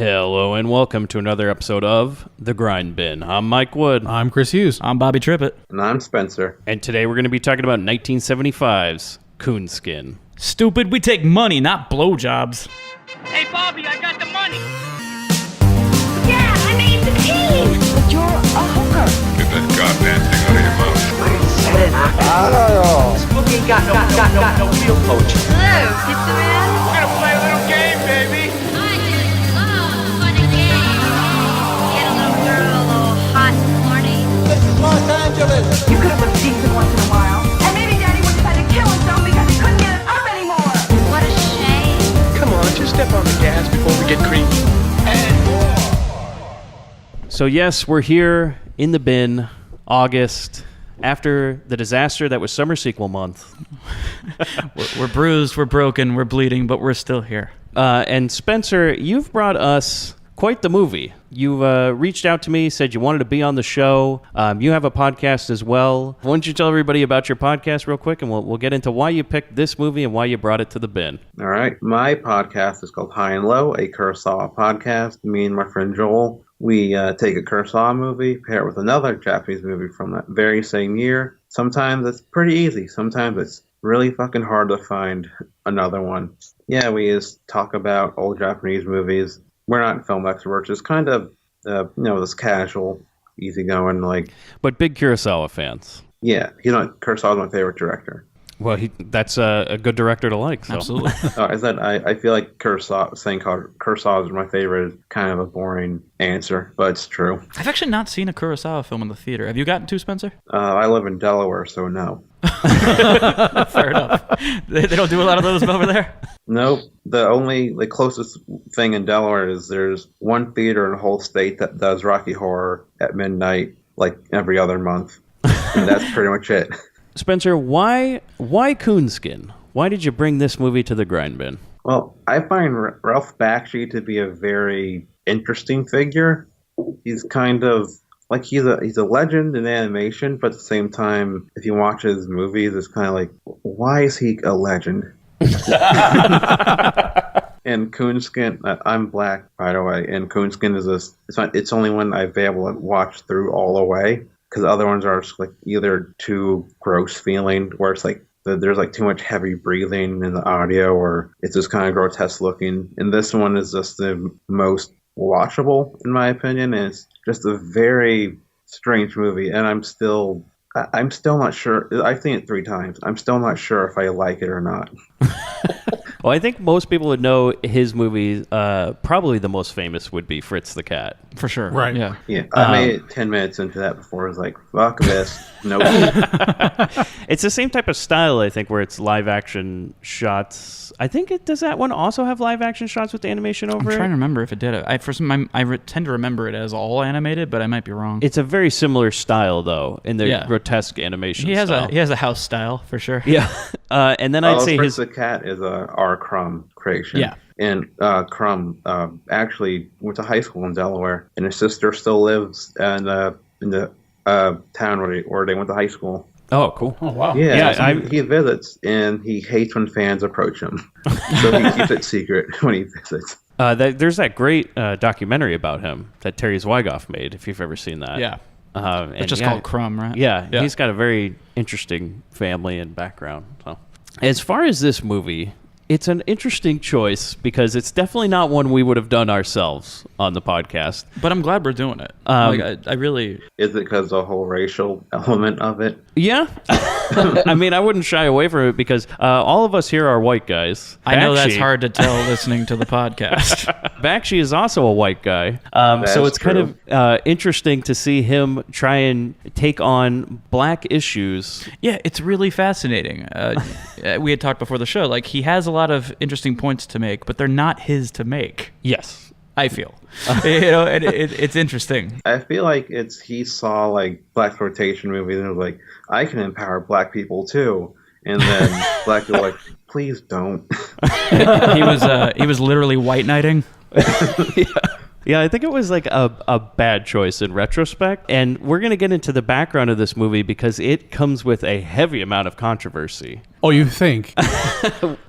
Hello and welcome to another episode of The Grindbin. I'm Mike Wood. I'm Chris Hughes. I'm Bobby Trippett. And I'm Spencer. And today we're going to be talking about 1975's Coonskin. Stupid, we take money, not blowjobs. Hey, Bobby, I got the money. Yeah, I made the team. But you're a hooker. Get that goddamn thing out of your mouth. Spooky ain't got no real coach. Hello, pizza man. We're gonna play a little game, baby. I just love fun and games. Get a little girl a little hot and horny. This is Los Angeles. You could have looked decent once in a while. And maybe Daddy would have had to kill himself because he couldn't get it up anymore. What a shame. Come on, just step on the gas before we get creepy. So yes, we're here in the bin, August, after the disaster that was summer sequel month. We're bruised, we're broken, we're bleeding, but we're still here. And Spencer, you've brought us quite the movie. You reached out to me, said you wanted to be on the show. You have a podcast as well. Why don't you tell everybody about your podcast real quick, and we'll get into why you picked this movie and why you brought it to the bin. All right. My podcast is called High and Low, a Kurosawa podcast. Me and my friend Joel, we take a Kurosawa movie, pair it with another Japanese movie from that very same year. Sometimes it's pretty easy. Sometimes it's really fucking hard to find another one. Yeah, we just talk about old Japanese movies. We're not film experts. It's kind of, this casual, easygoing, But big Kurosawa fans. Yeah, Kurosawa's my favorite director. Well, that's a good director to like. So. Absolutely. I feel like saying Kurosawa is my favorite is kind of a boring answer, but it's true. I've actually not seen a Kurosawa film in the theater. Have you gotten to, Spencer? I live in Delaware, so no. Fair enough. They don't do a lot of those over there? Nope. The closest thing in Delaware is there's one theater in the whole state that does Rocky Horror at midnight, like every other month. And that's pretty much it. Spencer, why Coonskin? Why did you bring this movie to the Grindbin? Well, I find Ralph Bakshi to be a very interesting figure. He's kind of he's a legend in animation, but at the same time, if you watch his movies, it's kind of like, why is he a legend? And Coonskin, I'm black, by the way, and Coonskin it's only one I've been able to watch through all the way, because other ones are just either too gross feeling, where it's there's too much heavy breathing in the audio, or it's just kind of grotesque looking. And this one is just the most watchable, in my opinion, and it's just a very strange movie, and I'm still not sure. I've seen it 3 times. I'm still not sure if I like it or not. Well, I think most people would know his movies. Probably the most famous would be Fritz the Cat. For sure. Right. Yeah. Yeah, I made it 10 minutes into that before I was like, fuck this. Nope. It's the same type of style, I think, where it's live action shots. I think does that one also have live action shots with animation over it? I'm trying to remember if it did. I tend to remember it as all animated, but I might be wrong. It's a very similar style, though, in the grotesque animation style. He has a house style, for sure. Yeah. And then I'd say Fritz the Cat is a R. Crumb creation. Yeah. And Crumb actually went to high school in Delaware, and his sister still lives in the town where they went to high school. Oh, cool. Oh, wow. Yeah, he visits, and he hates when fans approach him. So he keeps it secret when he visits. There's that great documentary about him that Terry Zwigoff made, if you've ever seen that. Yeah. It's just called Crumb, right? Yeah, he's got a very interesting family and background. So, as far as this movie, it's an interesting choice because it's definitely not one we would have done ourselves on the podcast. But I'm glad we're doing it. I really... Is it because the whole racial element of it? Yeah. I mean, I wouldn't shy away from it because all of us here are white guys. I know that's hard to tell listening to the podcast. Bakshi is also a white guy. So it's kind of interesting to see him try and take on black issues. Yeah, it's really fascinating. We had talked before the show, he has a lot of interesting points to make, but they're not his to make. Yes. I feel. And it's interesting. I feel like he saw black exploitation movies and was like, I can empower black people too. And then black people were like, please don't. He was literally white knighting. Yeah. Yeah, I think it was like a bad choice in retrospect. And we're going to get into the background of this movie because it comes with a heavy amount of controversy. Oh, you think?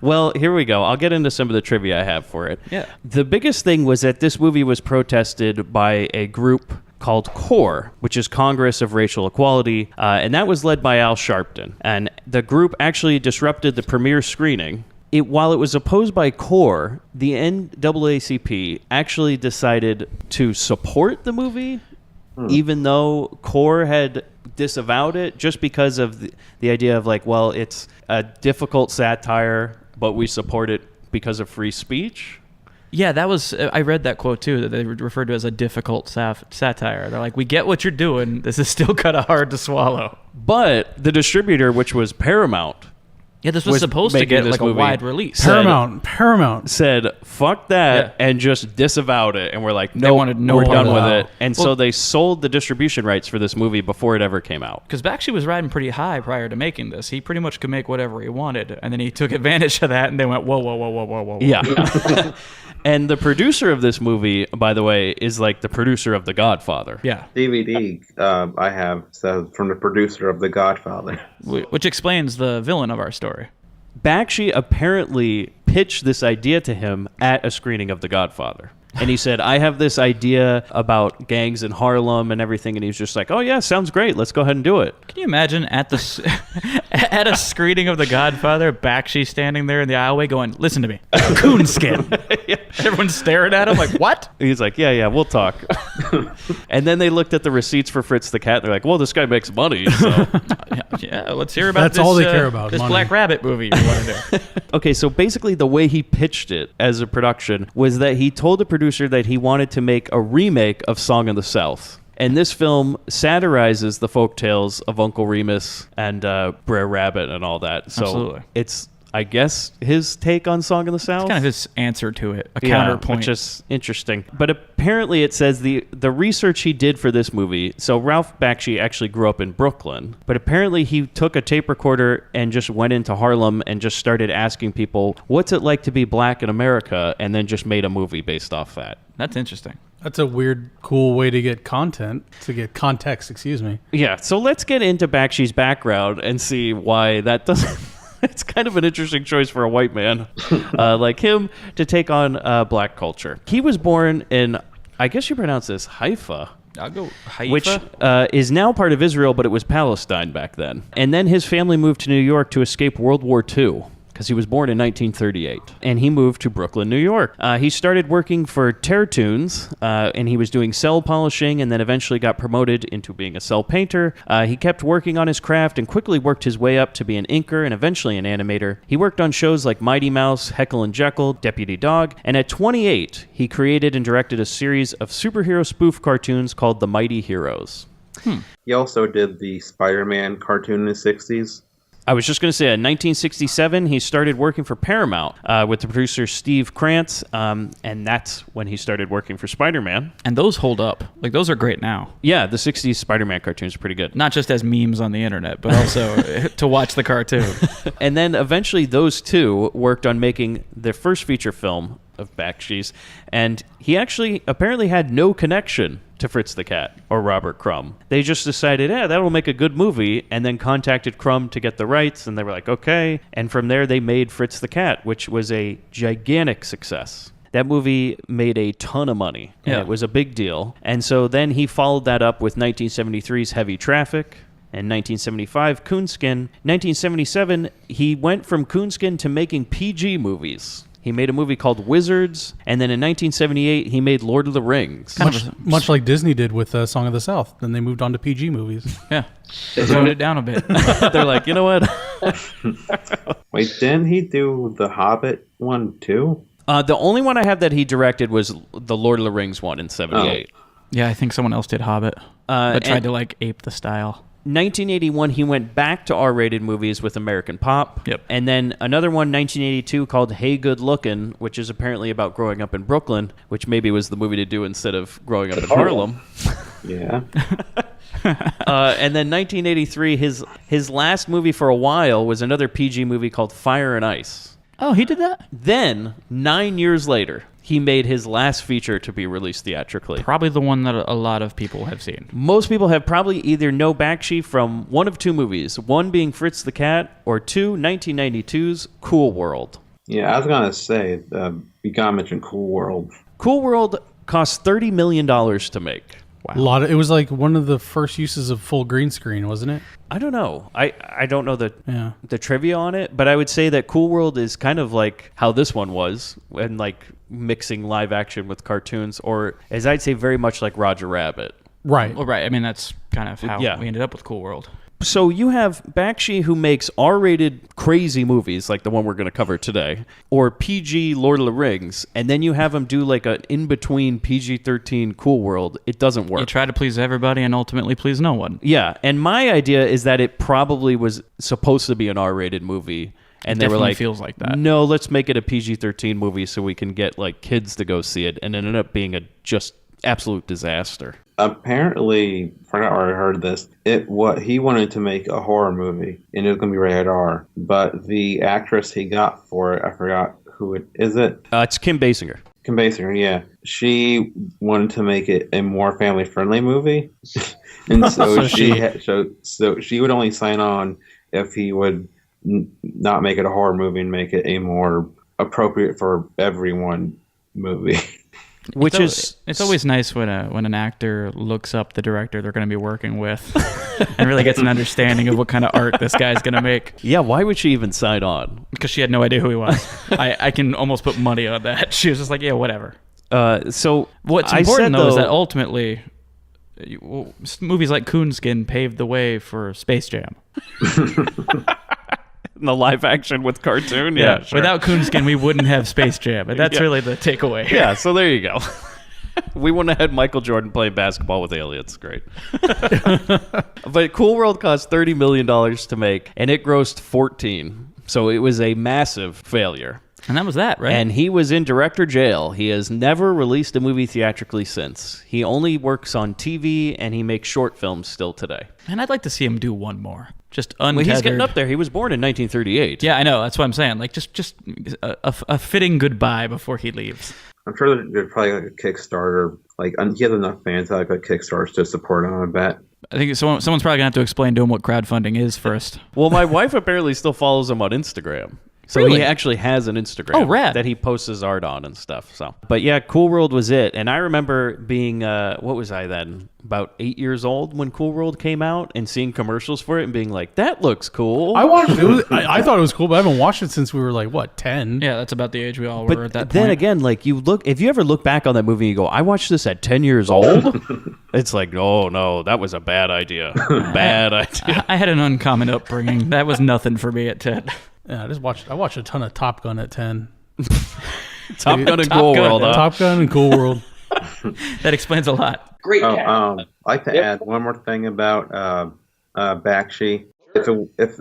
Well, here we go. I'll get into some of the trivia I have for it. Yeah. The biggest thing was that this movie was protested by a group called CORE, which is Congress of Racial Equality, and that was led by Al Sharpton. And the group actually disrupted the premiere screening. While it was opposed by CORE, the NAACP actually decided to support the movie, even though CORE had disavowed it, just because of the idea of like, well, it's a difficult satire, but we support it because of free speech. Yeah, that was. I read that quote too, that they referred to as a difficult satire. They're like, we get what you're doing. This is still kind of hard to swallow. But the distributor, which was Paramount, Yeah, this was supposed to making get this like a movie. wide release. Paramount. said, fuck that, Yeah. and just disavowed it. And we're like, They no, wanted no we're part done of with that. it. And so they sold the distribution rights for this movie before it ever came out. Because Bakshi was riding pretty high prior to making this. He pretty much could make whatever he wanted, and then he took advantage of that, and they went, whoa, whoa, whoa, whoa, whoa, whoa. Yeah. And the producer of this movie, by the way, is like the producer of The Godfather. Yeah. DVD I have says from the producer of The Godfather. Which explains the villain of our story. Bakshi apparently pitched this idea to him at a screening of The Godfather. And he said, I have this idea about gangs in Harlem and everything. And he was just like, oh, yeah, sounds great. Let's go ahead and do it. Can you imagine at at a screening of The Godfather, Bakshi standing there in the aisleway going, listen to me, Coonskin. Everyone's staring at him like, what? He's like, yeah, we'll talk. And then they looked at the receipts for Fritz the Cat. They're like, well, this guy makes money. So. Yeah, let's hear about That's this. all they care about, This money. Black Rabbit movie you want to do. Okay, so basically the way he pitched it as a production was that he told the producer that he wanted to make a remake of Song of the South. And this film satirizes the folktales of Uncle Remus and Brer Rabbit and all that. So Absolutely. It's, I guess, his take on Song of the South. It's kind of his answer to it, a counterpoint. Which is interesting. But apparently it says the research he did for this movie, so Ralph Bakshi actually grew up in Brooklyn, but apparently he took a tape recorder and just went into Harlem and just started asking people, what's it like to be black in America? And then just made a movie based off that. That's interesting. That's a weird, cool way to get context, excuse me. Yeah, so let's get into Bakshi's background and see why that doesn't... It's kind of an interesting choice for a white man like him to take on black culture. He was born in, I guess you pronounce this, Haifa. I'll go Haifa. Which is now part of Israel, but it was Palestine back then. And then his family moved to New York to escape World War II. Because he was born in 1938. And he moved to Brooklyn, New York. He started working for Terratunes, and he was doing cell polishing, and then eventually got promoted into being a cell painter. He kept working on his craft and quickly worked his way up to be an inker and eventually an animator. He worked on shows like Mighty Mouse, Heckle and Jekyll, Deputy Dog, and at 28, he created and directed a series of superhero spoof cartoons called The Mighty Heroes. He also did the Spider-Man cartoon in the 60s. I was just going to say, in 1967, he started working for Paramount with the producer Steve Krantz, and that's when he started working for Spider-Man. And those hold up. Like, those are great now. Yeah, the 60s Spider-Man cartoons are pretty good. Not just as memes on the internet, but also to watch the cartoon. And then eventually those two worked on making their first feature film of Bakshi's, and he actually apparently had no connection to Fritz the Cat or Robert Crumb. They just decided, that'll make a good movie, and then contacted Crumb to get the rights, and they were like, okay. And from there, they made Fritz the Cat, which was a gigantic success. That movie made a ton of money, and it was a big deal. And so then he followed that up with 1973's Heavy Traffic, and 1975, Coonskin. 1977, he went from Coonskin to making PG movies. He made a movie called Wizards, and then in 1978, he made Lord of the Rings. Much like Disney did with Song of the South. Then they moved on to PG movies. Yeah. They toned it down a bit. They're like, you know what? Wait, didn't he do the Hobbit one too? The only one I have that he directed was the Lord of the Rings one in 78. Yeah, I think someone else did Hobbit, but tried to, like, ape the style. 1981, he went back to R-rated movies with American Pop. Yep. And then another one, 1982, called Hey Good Lookin', which is apparently about growing up in Brooklyn, which maybe was the movie to do instead of growing up in Harlem. Yeah. And then 1983, his last movie for a while was another PG movie called Fire and Ice. Oh, he did that? Then, 9 years later, he made his last feature to be released theatrically. Probably the one that a lot of people have seen. Most people have probably either know Bakshi from one of two movies, one being Fritz the Cat, or two, 1992's Cool World. Yeah, I was gonna say, you gotta mention Cool World. Cool World cost $30 million to make. Wow. It was like one of the first uses of full green screen, wasn't it? I don't know. I don't know the trivia on it, but I would say that Cool World is kind of like how this one was, and like mixing live action with cartoons, or as I'd say, very much like Roger Rabbit. Right. Well, right. I mean, that's kind of how we ended up with Cool World. So you have Bakshi, who makes R-rated crazy movies like the one we're going to cover today, or PG Lord of the Rings, and then you have him do like an in-between PG-13 Cool World. It doesn't work. You try to please everybody and ultimately please no one. Yeah, and my idea is that it probably was supposed to be an R-rated movie, and they were like, feels like that. No, let's make it a PG-13 movie so we can get like kids to go see it, and it ended up being a just absolute disaster. Apparently, I forgot where I heard this. He wanted to make a horror movie, and it was going to be rated R. But the actress he got for it, I forgot who it is. It's Kim Basinger. Kim Basinger, yeah. She wanted to make it a more family-friendly movie, and so she would only sign on if he would not make it a horror movie and make it a more appropriate for everyone movie. It's always nice when an actor looks up the director they're going to be working with and really gets an understanding of what kind of art this guy's going to make. Yeah, why would she even sign on? Because she had no idea who he was. I can almost put money on that. She was just like, yeah, whatever. So what's important though is that ultimately movies like Coonskin paved the way for Space Jam. The live action with cartoon, yeah. Sure. Without Coonskin, we wouldn't have Space Jam, and that's really the takeaway. Yeah, so there you go. We wouldn't have had Michael Jordan playing basketball with aliens. Great. But Cool World cost $30 million to make, and it grossed 14. So it was a massive failure. And that was that, right? And he was in director jail. He has never released a movie theatrically since. He only works on TV, and he makes short films still today. And I'd like to see him do one more. Just untethered. Well, he's getting up there. He was born in 1938. Yeah, I know. That's what I'm saying. Like, just a fitting goodbye before he leaves. I'm sure there's probably like a Kickstarter. Like, he has enough fans like a Kickstarter to support him, I bet. I think someone's probably going to have to explain to him what crowdfunding is first. Well, my wife apparently still follows him on Instagram. So really? He actually has an Instagram that he posts his art on and stuff. So, but yeah, Cool World was it. And I remember being, what was I then? About 8 years old when Cool World came out and seeing commercials for it and being like, that looks cool. I watched it. I thought it was cool, but I haven't watched it since we were like, what, 10? Yeah, that's about the age we all but were at that point. Then again, like if you ever look back on that movie and you go, I watched this at 10 years old, it's like, oh no, that was a bad idea. Bad idea. I had an uncommon upbringing. That was nothing for me at 10. Yeah, I watched a ton of Top Gun at 10. Top Gun and Cool World. Huh? Top Gun and Cool World. That explains a lot. Great. I'd like to add one more thing about Bakshi. If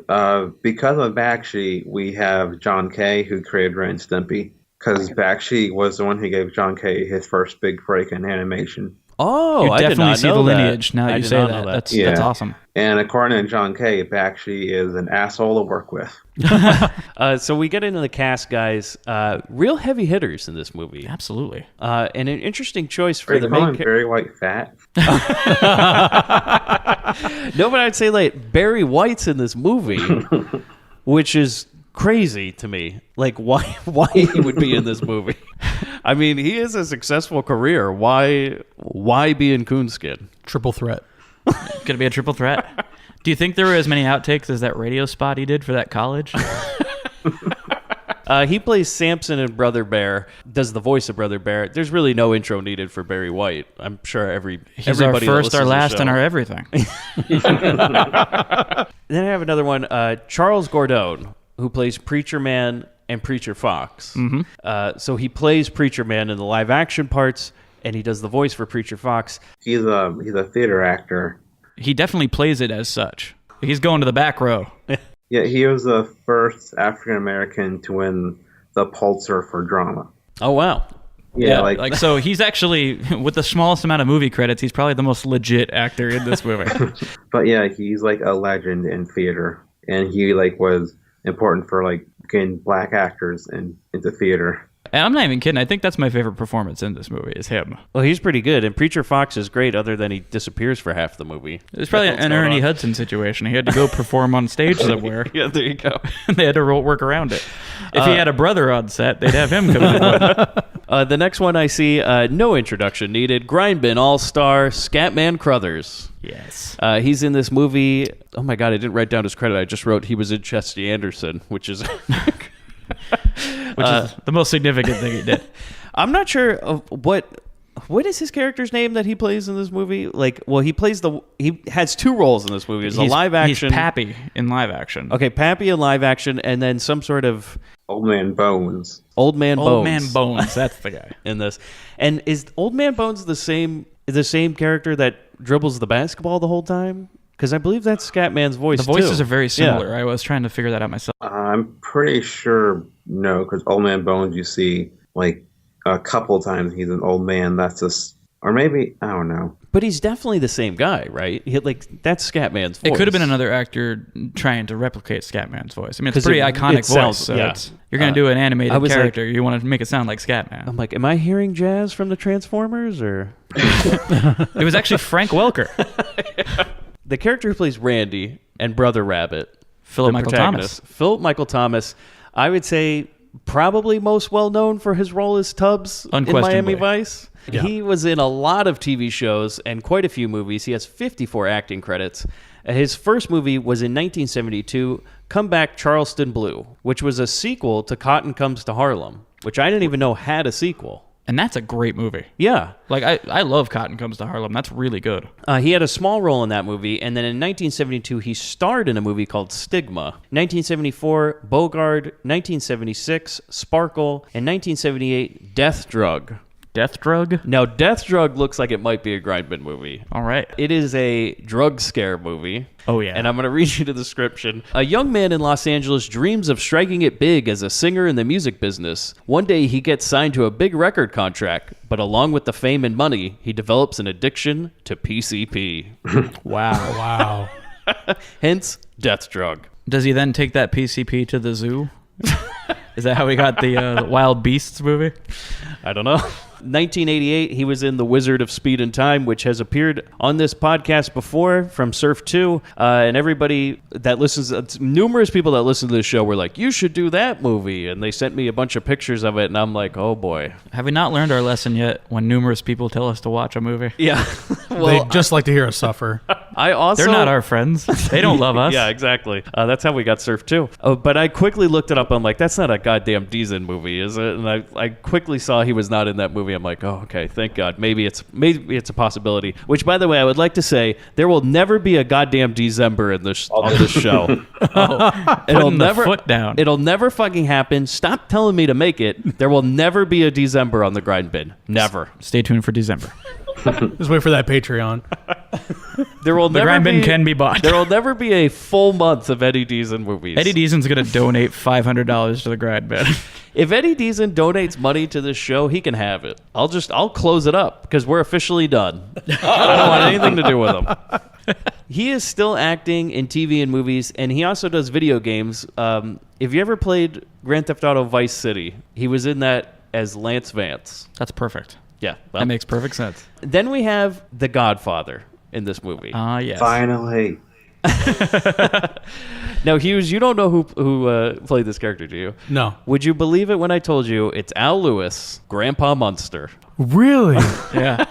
because of Bakshi, we have John Kay, who created Ren and Stimpy, because Bakshi was the one who gave John Kay his first big break in animation. Oh, you I definitely did not see know the that. lineage now that you say that. That's awesome. And according to John Kay, Bakshi is an asshole to work with. So we get into the cast, guys. Real heavy hitters in this movie. Absolutely. And an interesting choice for the main character. Barry White fat? No, but I'd say like Barry White's in this movie, which is crazy to me. Like why he would be in this movie? I mean, he has a successful career. Why be in Coonskin? Triple threat. Could it be a triple threat? Do you think there were as many outtakes as that radio spot he did for that college? He plays Samson in Brother Bear, does the voice of Brother Bear. There's really no intro needed for Barry White. I'm sure He's everybody our first, our last, and our show. everything. Then I have another one, Charles Gordon, who plays Preacher Man and Preacher Fox. Mm-hmm. So he plays Preacher Man in the live action parts, and he does the voice for Preacher Fox. He's a theater actor. He definitely plays it as such. He's going to the back row. Yeah, he was the first African American to win the Pulitzer for drama. Oh wow! Yeah, like so he's actually, with the smallest amount of movie credits, he's probably the most legit actor in this movie. But yeah, he's like a legend in theater, and he like was important for like getting black actors into theater. And I'm not even kidding. I think that's my favorite performance in this movie is him. Well, he's pretty good, and Preacher Fox is great. Other than he disappears for half the movie. It's probably an Ernie Hudson situation. He had to go perform on stage somewhere. Yeah, there you go. They had to work around it. If he had a brother on set, they'd have him come in. The next one I see, no introduction needed. Grindbin All-Star Scatman Crothers. Yes. He's in this movie. Oh my God, I didn't write down his credit. I just wrote he was in Chesty Anderson, which is Which is the most significant thing he did. I'm not sure of what is his character's name that he plays in this movie. Like, well, he has two roles in this movie. He's a live action. He's Pappy in live action. Okay, Pappy in live action, and then some sort of Old Man Bones. Old Man Bones. That's the guy in this. And is Old Man Bones the same character that dribbles the basketball the whole time? Because I believe that's Scatman's voice. The voices too. are very similar. Yeah. I was trying to figure that out myself. I'm pretty sure no, because Old Man Bones you see like a couple times he's an old man. That's just, or maybe I don't know. But he's definitely the same guy, right? That's Scatman's voice. It could have been another actor trying to replicate Scatman's voice. I mean, it's a pretty iconic voice. So you're going to do an animated character. You want to make it sound like Scatman. I'm like, am I hearing jazz from the Transformers? Or it was actually Frank Welker. The character who plays Randy and Brother Rabbit, Philip Michael Thomas. Philip Michael Thomas, I would say probably most well known for his role as Tubbs in Miami Vice. Yeah. He was in a lot of TV shows and quite a few movies. He has 54 acting credits. His first movie was in 1972, Come Back Charleston Blue, which was a sequel to Cotton Comes to Harlem, which I didn't even know had a sequel. And that's a great movie. Yeah. Like, I love Cotton Comes to Harlem. That's really good. He had a small role in that movie, and then in 1972, he starred in a movie called Stigma. 1974, Bogard. 1976, Sparkle. And 1978, Death Drug. Death Drug? Now, Death Drug looks like it might be a Grindbin movie. All right. It is a drug scare movie. Oh, yeah. And I'm going to read you the description. A young man in Los Angeles dreams of striking it big as a singer in the music business. One day he gets signed to a big record contract, but along with the fame and money, he develops an addiction to PCP. Wow. Hence, Death Drug. Does he then take that PCP to the zoo? Is that how he got the Wild Beasts movie? I don't know. 1988, he was in The Wizard of Speed and Time, which has appeared on this podcast before from Surf 2. And everybody that listens, numerous people that listen to this show were like, you should do that movie. And they sent me a bunch of pictures of it. And I'm like, oh boy. Have we not learned our lesson yet when numerous people tell us to watch a movie? Yeah. Well, they just like to hear us suffer. They're not our friends. They don't love us. Yeah, exactly. That's how we got Surf 2. But I quickly looked it up. I'm like, that's not a goddamn Deason movie, is it? And I quickly saw he was not in that movie. I'm like, oh, okay, thank God. Maybe it's a possibility. Which, by the way, I would like to say there will never be a goddamn December on this show. It'll never foot down. It'll never fucking happen. Stop telling me to make it. There will never be a December on the Grindbin. Never. Stay tuned for December. Just wait for that Patreon. There will the never Grindbin be, can be bought. There will never be a full month of Eddie Deason movies. Eddie Deason's going to donate $500 to the Grindbin. If Eddie Deason donates money to this show, he can have it. I'll close it up because we're officially done. I don't want anything to do with him. He is still acting in TV and movies, and he also does video games. If you ever played Grand Theft Auto Vice City, he was in that as Lance Vance. That's perfect. Yeah. That makes perfect sense. Then we have The Godfather in this movie. Yes. Finally. Now, Hughes, you don't know who played this character, do you? No. Would you believe it when I told you it's Al Lewis, Grandpa Munster? Really? Yeah.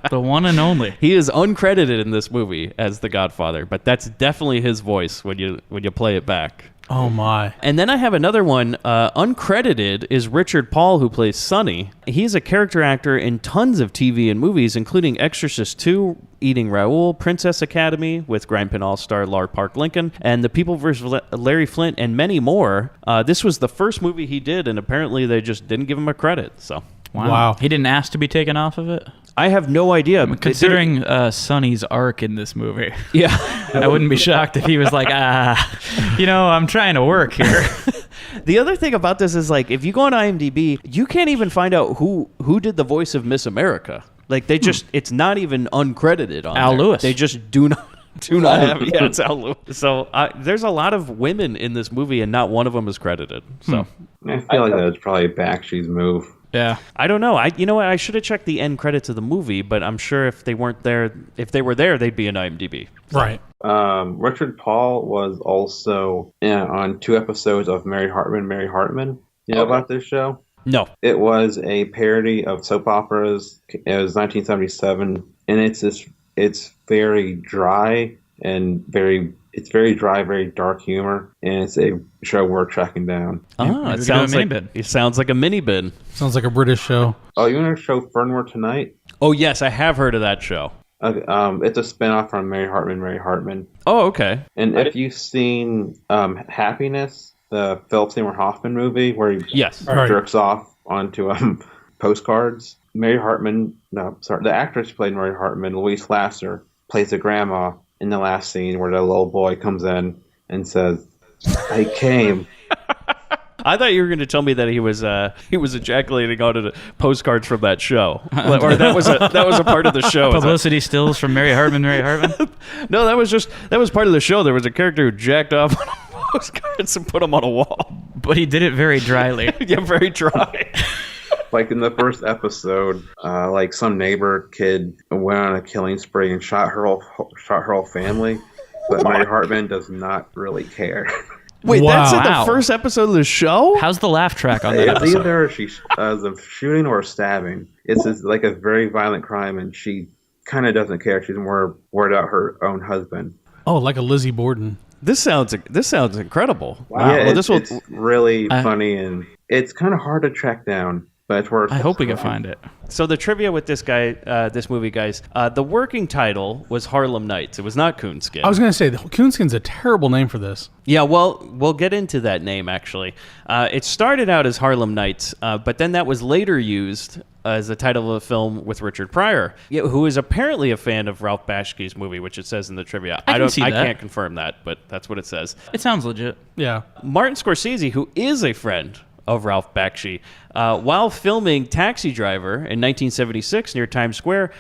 The one and only. He is uncredited in this movie as the Godfather, but that's definitely his voice when you play it back. Oh my. And then I have another one, uncredited, is Richard Paul, who plays Sonny. He's a character actor in tons of TV and movies, including Exorcist 2, Eating Raoul, Princess Academy with Grindbin All-Star Lar Park Lincoln, and The People vs. Larry Flint, and many more. This was the first movie he did, and apparently they just didn't give him a credit. So, Wow. He didn't ask to be taken off of it? I have no idea. Considering Sonny's arc in this movie. Yeah. I wouldn't be shocked if he was like, I'm trying to work here. The other thing about this is, like, if you go on IMDb, you can't even find out who did the voice of Miss America. Like, they just, it's not even uncredited on Al there. Lewis. They just do not. Do not have. Yeah, it's Al Lewis. So there's a lot of women in this movie, and not one of them is credited. So I feel like that was probably Bakshi's move. Yeah. I don't know. You know what? I should have checked the end credits of the movie, but I'm sure if they weren't there, if they were there, they'd be in IMDb. Right. Richard Paul was also on 2 episodes of Mary Hartman. You know about this show? No. It was a parody of soap operas. It was 1977, and it's very dry and very dry, very dark humor, and it's a show worth tracking down. Oh, it sounds like a mini bin. Sounds like a British show. Oh, you want to show Fernmore Tonight? Oh yes, I have heard of that show. It's a spinoff from Mary Hartman. Oh, okay. And if you've seen Happiness, the Philip Seymour Hoffman movie where he jerks off onto postcards, the actress who played Mary Hartman, Louise Lasser, plays the grandma in the last scene where the little boy comes in and says, "I came." I thought you were going to tell me that he was ejaculating onto the postcards from that show, or that was a part of the show. Publicity stills from Mary Hartman. No, that was part of the show. There was a character who jacked off on postcards and put them on a wall, but he did it very dryly. Yeah, very dry. Like in the first episode, like some neighbor kid went on a killing spree and shot her whole family, but Mary Hartman does not really care. Wait, that's in the first episode of the show? How's the laugh track on that It's episode? either she's a shooting or a stabbing. It's like a very violent crime, and she kind of doesn't care. She's more worried about her own husband. Oh, like a Lizzie Borden. This sounds incredible. Wow. Yeah, it's really funny, and it's kind of hard to track down. But it's worth. I hope we can find it. So the trivia with this movie, guys, the working title was Harlem Nights. It was not Coonskin. I was going to say, Coonskin's a terrible name for this. Yeah, well, we'll get into that name, actually. It started out as Harlem Nights, but then that was later used as the title of a film with Richard Pryor, who is apparently a fan of Ralph Bakshi's movie, which it says in the trivia. I can't confirm that, but that's what it says. It sounds legit. Yeah. Martin Scorsese, who is a friend of Ralph Bakshi, while filming Taxi Driver in 1976 near Times Square,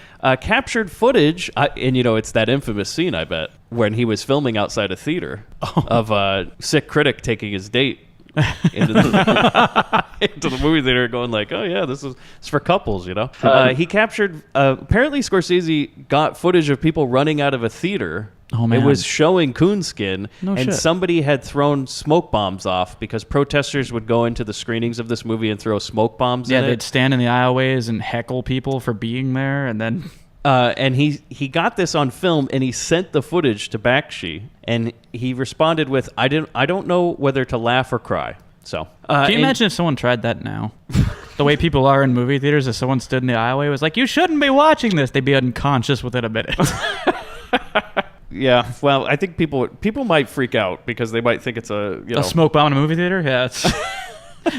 captured footage, and it's that infamous scene, I bet, when he was filming outside a theater of a sick critic taking his date into the movie theater going like, oh yeah, this is for couples, he captured, apparently Scorsese got footage of people running out of a theater. Oh, man. It was showing Coonskin, and shit. Somebody had thrown smoke bombs off because protesters would go into the screenings of this movie and throw smoke bombs in it. Yeah, they'd stand in the aisleways and heckle people for being there, and then... and he got this on film, and he sent the footage to Bakshi, and he responded with, I don't know whether to laugh or cry. So, can you imagine if someone tried that now? The way people are in movie theaters, if someone stood in the aisleway and was like, you shouldn't be watching this, they'd be unconscious within a minute. Yeah, well, I think people might freak out because they might think it's a smoke bomb in a movie theater. Yeah,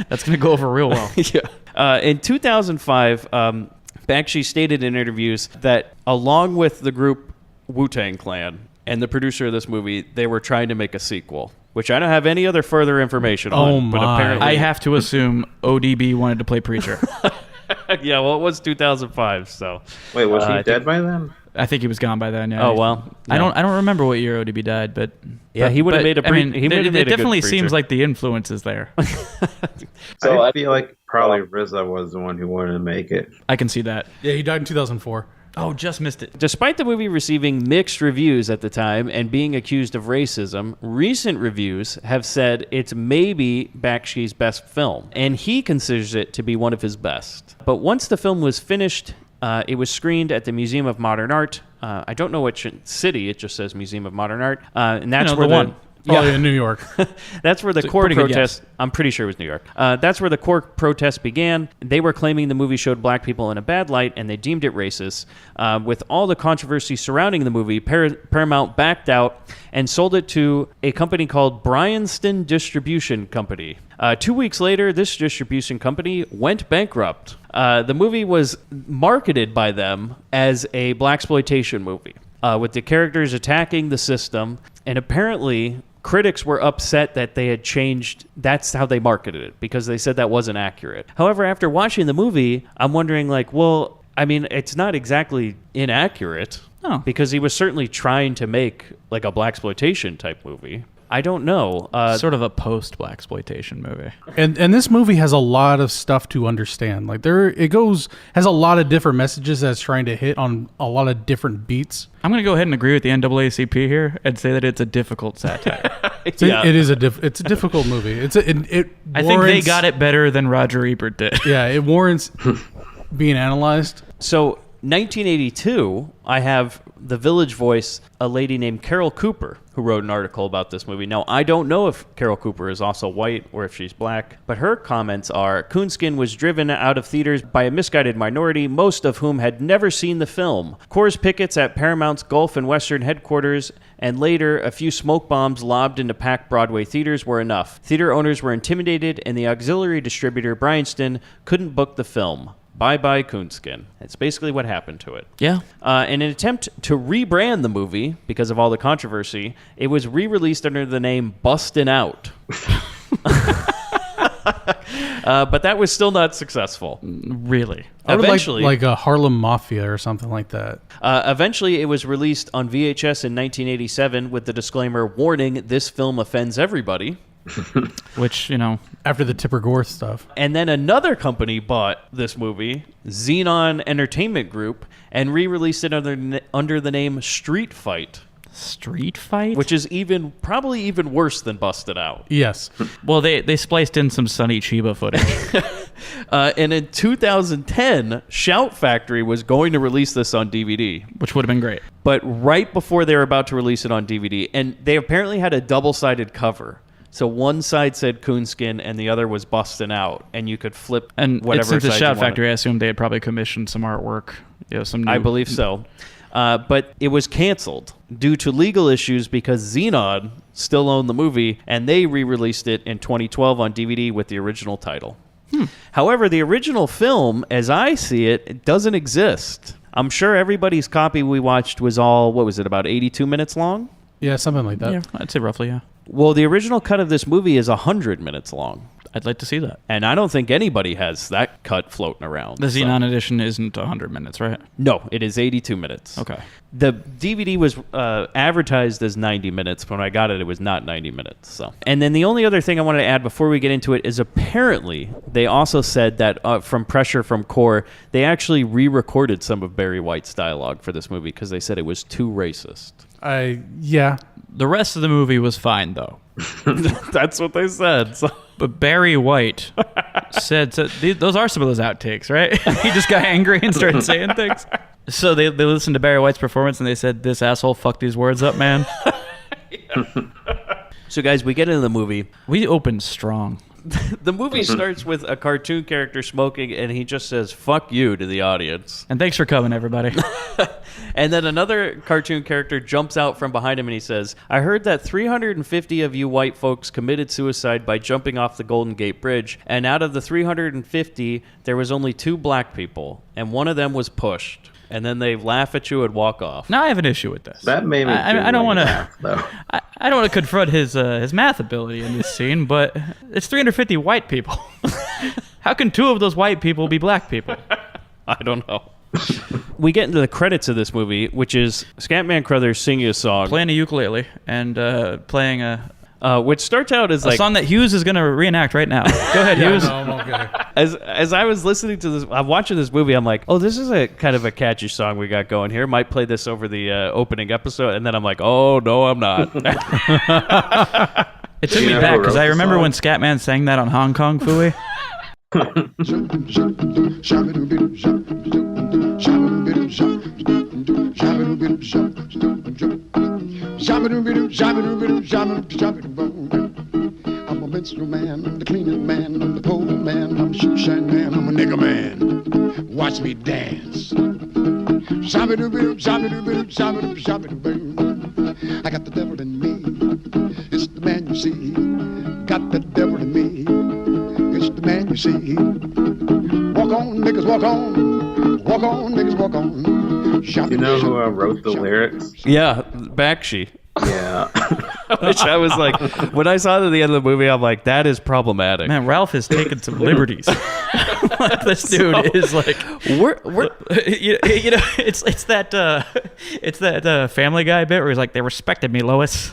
that's going to go over real well. Yeah. In 2005, Bakshi stated in interviews that along with the group Wu-Tang Clan and the producer of this movie, they were trying to make a sequel, which I don't have any other further information on. Oh my! But apparently, I have to assume ODB wanted to play Preacher. Yeah, well, it was 2005, so. Wait, was he dead by then? I think he was gone by then. Yeah. Oh well, I don't remember what year ODB died, but he would have made a. It definitely seems like the influence is there. So I feel like probably RZA was the one who wanted to make it. I can see that. Yeah, he died in 2004. Oh, just missed it. Despite the movie receiving mixed reviews at the time and being accused of racism, recent reviews have said it's maybe Bakshi's best film, and he considers it to be one of his best. But once the film was finished, it was screened at the Museum of Modern Art. I don't know which city. It just says Museum of Modern Art, and that's where the one. Probably in New York. That's where the core protest. I'm pretty sure it was New York. That's where the core protest began. They were claiming the movie showed black people in a bad light, and they deemed it racist. With all the controversy surrounding the movie, Paramount backed out and sold it to a company called Bryanston Distribution Company. 2 weeks later, this distribution company went bankrupt. The movie was marketed by them as a blaxploitation movie, with the characters attacking the system, and apparently critics were upset that they had changed. That's how they marketed it, because they said that wasn't accurate. However, after watching the movie, I'm wondering, like, well, I mean, it's not exactly inaccurate. Oh. Because he was certainly trying to make like a blaxploitation type movie. I don't know. Sort of a post-blaxploitation movie. And this movie has a lot of stuff to understand. Like has a lot of different messages that's trying to hit on a lot of different beats. I'm going to go ahead and agree with the NAACP here and say that it's a difficult satire. It's a difficult movie. I think they got it better than Roger Ebert did. Yeah, it warrants being analyzed. So 1982, I have the Village Voice, a lady named Carol Cooper, who wrote an article about this movie. Now, I don't know if Carol Cooper is also white or if she's black, but her comments are, Coonskin was driven out of theaters by a misguided minority, most of whom had never seen the film. Coors pickets at Paramount's Gulf and Western headquarters, and later, a few smoke bombs lobbed into packed Broadway theaters were enough. Theater owners were intimidated, and the auxiliary distributor, Bryanston, couldn't book the film. Bye-bye, Coonskin. That's basically what happened to it. Yeah. In an attempt to rebrand the movie, because of all the controversy, it was re-released under the name Bustin' Out. But that was still not successful. Really? Eventually, like a Harlem Mafia or something like that. Eventually, it was released on VHS in 1987 with the disclaimer, warning, this film offends everybody. Which, After the Tipper Gore stuff. And then another company bought this movie, Xenon Entertainment Group, and re-released it under the name Street Fight. Street Fight? Which is probably even worse than Busted Out. Yes. Well, they spliced in some Sonny Chiba footage. And in 2010, Shout Factory was going to release this on DVD. Which would have been great. But right before they were about to release it on DVD, and they apparently had a double-sided cover. So one side said Coonskin and the other was Bustin' Out, and you could flip and whatever since side it's you Shout wanted. Factory, I assumed they had probably commissioned some artwork. Some new... I believe so. But it was canceled due to legal issues because Xenon still owned the movie, and they re-released it in 2012 on DVD with the original title. However, the original film, as I see it, it doesn't exist. I'm sure everybody's copy we watched was all, what was it, about 82 minutes long? Yeah, something like that. Yeah, I'd say roughly, yeah. Well, the original cut of this movie is 100 minutes long. I'd like to see that. And I don't think anybody has that cut floating around. The Xenon edition isn't 100 minutes, right? No, it is 82 minutes. Okay. The DVD was advertised as 90 minutes. But when I got it, it was not 90 minutes. So, and then the only other thing I wanted to add before we get into it is apparently they also said that from pressure from Core, they actually re-recorded some of Barry White's dialogue for this movie because they said it was too racist. Yeah. The rest of the movie was fine, though. That's what they said. So. But Barry White said, those are some of those outtakes, right? He just got angry and started saying things. So they listened to Barry White's performance and they said, this asshole fucked these words up, man. So guys, we get into the movie. We opened strong. The movie starts with a cartoon character smoking, and he just says, fuck you to the audience. And thanks for coming, everybody. And then another cartoon character jumps out from behind him and he says, I heard that 350 of you white folks committed suicide by jumping off the Golden Gate Bridge, and out of the 350, there was only 2 black people, and one of them was pushed. And then they laugh at you and walk off. Now I have an issue with this. That made me I don't want to. I don't want to confront his math ability in this scene, but it's 350 white people. How can 2 of those white people be black people? I don't know. We get into the credits of this movie, which is Scatman Crothers singing a song. Playing a ukulele and playing a which starts out as like song that Hughes is going to reenact right now. Go ahead, Hughes. No, I'm okay. As I was listening to this, I'm watching this movie, I'm like, oh, this is a kind of a catchy song we got going here. Might play this over the opening episode. And then I'm like, oh, no, I'm not. It took me back because I remember when Scatman sang that on Hong Kong Phooey. I'm a minstrel man, I'm the cleaning man, I'm the pole man, I'm the shoe shine man, I'm a nigger man. Watch me dance. I got the devil in me. It's the man you see. Got the devil in me. It's the man you see. Walk on, niggas, walk on. Walk on, niggas, walk on. You know who wrote the lyrics? Yeah, Bakshi. Yeah. Which I was like, when I saw it at the end of the movie, I'm like, that is problematic. Man, Ralph has taken some liberties. Like, this dude is like, we're you know, it's that Family Guy bit where he's like, they respected me, Lois.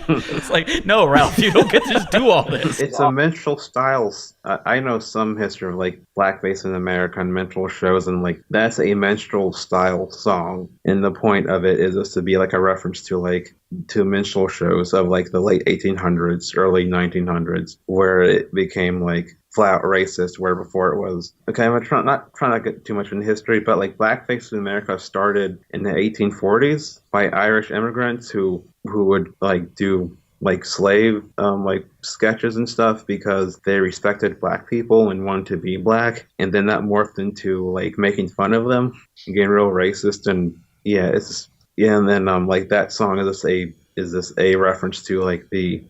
It's like, no, Ralph, you don't get to just do all this. It's a minstrel styles. I know some history of like blackface in America and minstrel shows, and like that's a minstrel style song. And the point of it is just to be like a reference to minstrel shows of like the late 1800s, early 1900s, where it became like flat racist, where before it was okay. I'm not trying to get too much into history, but like blackface in America started in the 1840s by Irish immigrants who would like do like slave like sketches and stuff because they respected black people and wanted to be black, and then that morphed into like making fun of them, getting real racist. And and then like that song is this a reference to like the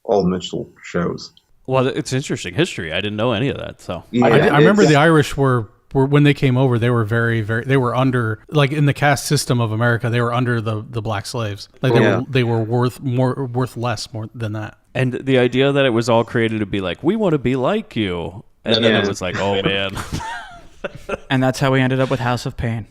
old minstrel shows. Well, it's interesting history. I didn't know any of that. So Yeah, I remember the Irish were when they came over, they were very, very, they were under, like in the caste system of America, they were under the black slaves. Like they were worth less than that. And the idea that it was all created to be like, we want to be like you. And then it was like, oh man. And that's how we ended up with House of Pain.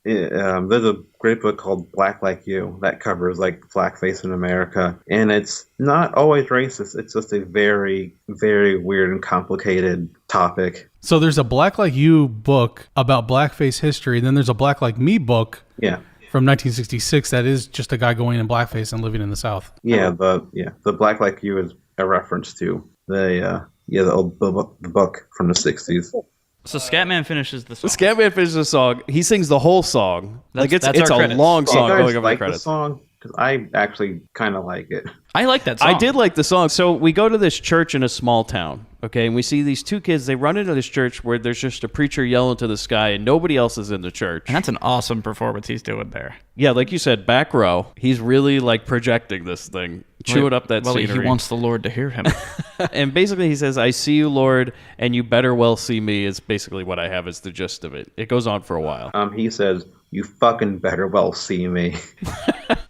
There's a great book called Black Like You that covers like blackface in America, and it's not always racist. It's just a very, very weird and complicated topic. So there's a Black Like You book about blackface history, and then there's a Black Like Me book. Yeah. From 1966, that is just a guy going in blackface and living in the South. The Black Like You is a reference to the book from the 60s. So Scatman finishes the song. Scatman finishes the song. He sings the whole song. That's It's a credits. long song You guys going over like the credits. the song? Because I actually kind of like it. I like that song. I did like the song. So we go to this church in a small town, okay, and we see these two kids. They run into this church where there's just a preacher yelling to the sky, and nobody else is in the church. And that's an awesome performance he's doing there. Yeah, like you said, back row. He's really like projecting this thing, chewing up that scenery. He wants the Lord to hear him. And basically he says, I see you, Lord, and you better well see me, is basically what I have as the gist of it. It goes on for a while. He says, you fucking better well see me.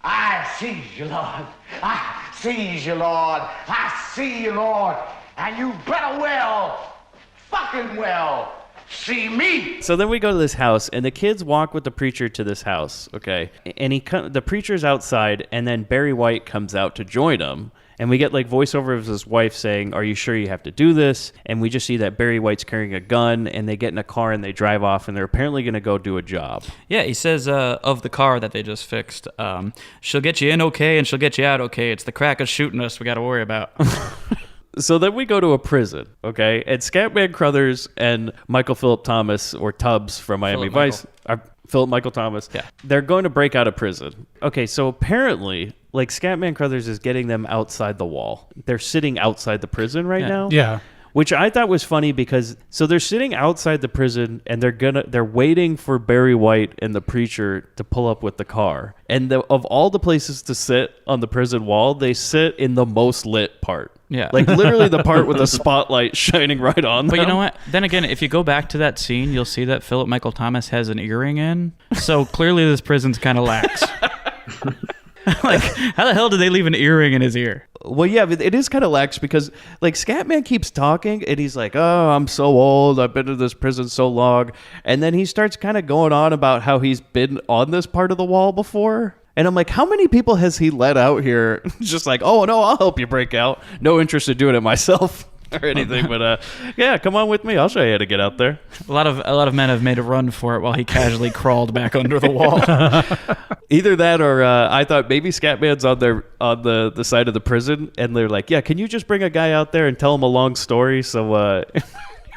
I see you, Lord. I see you, Lord. I see you, Lord. And you better fucking well see me. So then we go to this house, and the kids walk with the preacher to this house, okay? And the preacher's outside, and then Barry White comes out to join him. And we get like voiceover of his wife saying, are you sure you have to do this? And we just see that Barry White's carrying a gun, and they get in a car and they drive off, and they're apparently going to go do a job. Yeah, he says of the car that they just fixed, she'll get you in okay and she'll get you out okay. It's the crackers shooting us we got to worry about. So then we go to a prison, okay? And Scatman Crothers and Michael Phillip Thomas, or Tubbs from Miami Vice, Philip Michael Thomas, they're going to break out of prison. Okay, so apparently, like, Scatman Crothers is getting them outside the wall. They're sitting outside the prison right now. Yeah. Which I thought was funny because, so they're sitting outside the prison and they're waiting for Barry White and the preacher to pull up with the car. And of all the places to sit on the prison wall, they sit in the most lit part. Yeah. Like literally the part with the spotlight shining right on them. But you know what? Then again, if you go back to that scene, you'll see that Philip Michael Thomas has an earring in. So clearly this prison's kind of lax. Like, how the hell did they leave an earring in his ear? Well, yeah, it is kind of lax because, like, Scatman keeps talking, and he's like, oh, I'm so old. I've been in this prison so long. And then he starts kind of going on about how he's been on this part of the wall before. And I'm like, how many people has he let out here? Just like, oh, no, I'll help you break out. No interest in doing it myself or anything. But, yeah, come on with me. I'll show you how to get out there. A lot of men have made a run for it while he casually crawled back under the wall. Either that or I thought maybe Scatman's on the side of the prison, and they're like, yeah, can you just bring a guy out there and tell him a long story so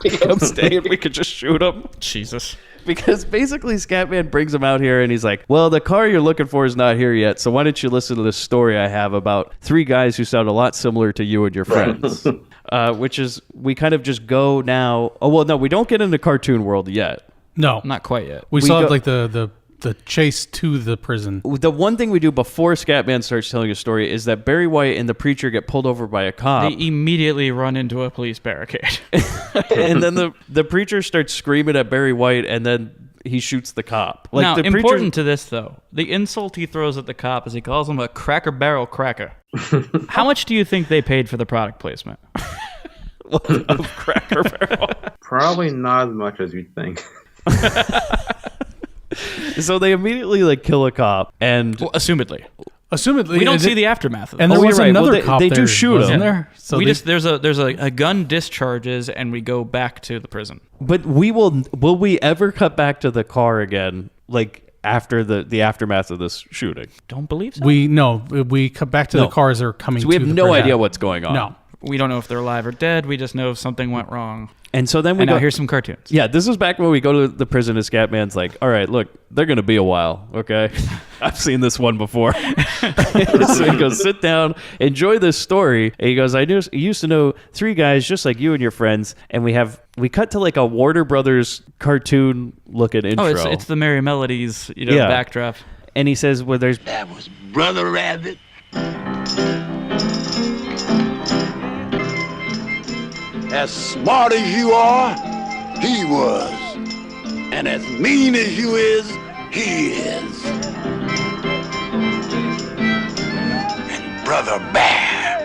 he comes stay and we could just shoot him? Jesus. Because basically Scatman brings him out here and he's like, well, the car you're looking for is not here yet, so why don't you listen to this story I have about 3 guys who sound a lot similar to you and your friends. Which is, we kind of just go now. Oh, well, no, we don't get into cartoon world yet. No. Not quite yet. We still have like the chase to the prison. The one thing we do before Scatman starts telling a story is that Barry White and the preacher get pulled over by a cop. They immediately run into a police barricade. And then the preacher starts screaming at Barry White, and then he shoots the cop. Like, now, the important to this, though, the insult he throws at the cop is he calls him a cracker barrel cracker. How much do you think they paid for the product placement? of Cracker Barrel. Probably not as much as you'd think. So they immediately like kill a cop, and Assumedly. Assumedly, We don't see the aftermath of and it. there Oh, was you're right. another Well, cop they do there, shoot wasn't him. there? So we they- just there's a gun discharges and we go back to the prison. but will we ever cut back to the car again, like after the aftermath of this shooting? Don't believe so. we cut back to No. the cars that are coming. So we to have the no prison. idea what's going on. No, We don't know if they're alive or dead. We just know something went wrong. And so then we And go. now here's some cartoons. Yeah, this is back when we go to the prison and Scatman's like, all right, look, they're going to be a while, okay? I've seen this one before. So he goes, sit down, enjoy this story. And he goes, I used to know 3 guys just like you and your friends. And we cut to like a Warner Brothers cartoon looking intro. Oh, it's the Merry Melodies, Yeah. backdrop. And he says, well, there's That was Brother Rabbit. As smart as you are, he was. And as mean as you is, he is. And Brother Bear,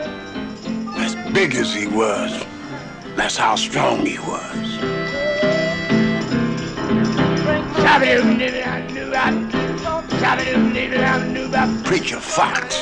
as big as he was, that's how strong he was. Preacher Fox,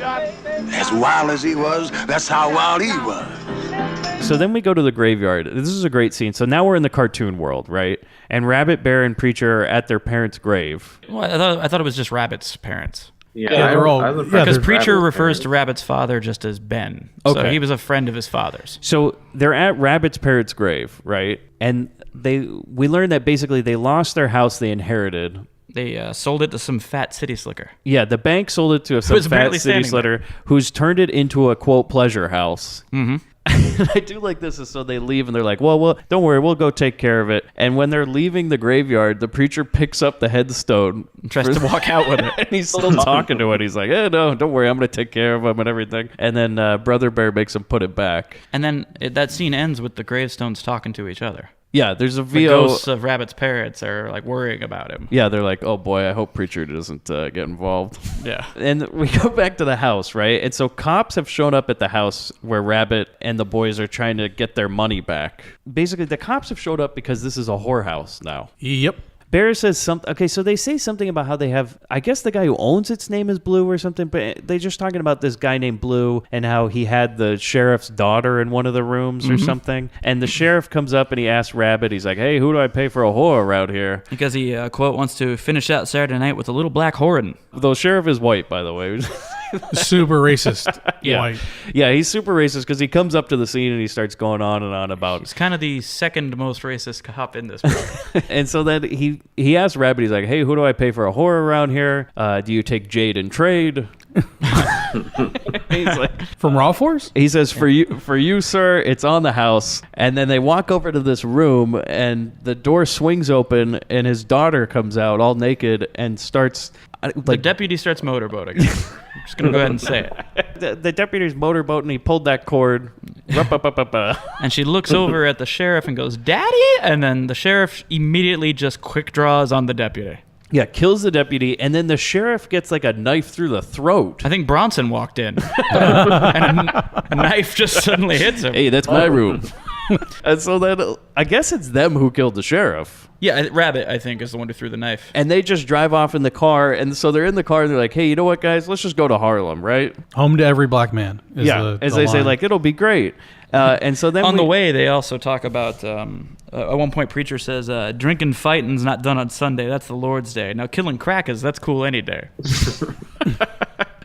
as wild as he was, that's how wild he was. So then we go to the graveyard. This is a great scene. So now we're in the cartoon world, right? And Rabbit, Bear, and Preacher are at their parents' grave. Well, I thought it was just Rabbit's parents. Yeah, they're all- yeah, Because they're- Preacher refers to Rabbit's father just as Ben. So Okay. he was a friend of his father's. So they're at Rabbit's parents' grave, right? And we learn that basically they lost their house they inherited. They sold it to some fat city slicker. Yeah, the bank sold it to some was fat apparently city standing slitter who's turned it into a, quote, pleasure house. Mm-hmm. I do like this. Is so they leave and they're like, well, don't worry, we'll go take care of it. And when they're leaving the graveyard, the preacher picks up the headstone. Tries to walk out with it. And he's still talking to it. He's like, no, don't worry, I'm going to take care of him and everything. And then Brother Bear makes him put it back. And then that scene ends with the gravestones talking to each other. Yeah, there's a The VO. ghosts of Rabbit's parents are like worrying about him. Yeah, they're like, oh boy, I hope Preacher doesn't get involved. Yeah. And we go back to the house, right? And so cops have shown up at the house where Rabbit and the boys are trying to get their money back. Basically, the cops have showed up because this is a whorehouse now. Yep. Bear says something. Okay, so they say something about how they have, I guess the guy who owns it's name is Blue or something, but they're just talking about this guy named Blue and how he had the sheriff's daughter in one of the rooms or something. And the sheriff comes up and he asks Rabbit, he's like, hey, who do I pay for a whore around here? Because he, quote, wants to finish out Saturday night with a little black whoring. The sheriff is white, by the way. Super racist. Yeah. White. Yeah, he's super racist because he comes up to the scene and he starts going on and on about. He's kind of the second most racist cop in this movie. And so then he asks Rabbit, he's like, hey, who do I pay for a whore around here? Do you take jade in trade? He's like, From Raw Force? he says, for you, sir, it's on the house. And then they walk over to this room and the door swings open and his daughter comes out all naked and starts The like deputy starts motorboating. I'm just going to go ahead and say it. the deputy's motorboat and he pulled that cord. And she looks over at the sheriff and goes, Daddy? And then the sheriff immediately just quick draws on the deputy. Yeah, kills the deputy, and then the sheriff gets like a knife through the throat. I think Bronson walked in, and a knife just suddenly hits him. Hey, that's my room. And so then I guess it's them who killed the sheriff. Yeah, Rabbit, I think, is the one who threw the knife. And they just drive off in the car, and so they're in the car, and they're like, hey, you know what, guys? Let's just go to Harlem, right? Home to every black man. Is As the they say, line. like, it'll be great. And so then On the way, they also talk about, at one point, Preacher says, drinking, fighting's not done on Sunday. That's the Lord's Day. Now, killing crackers, that's cool any day.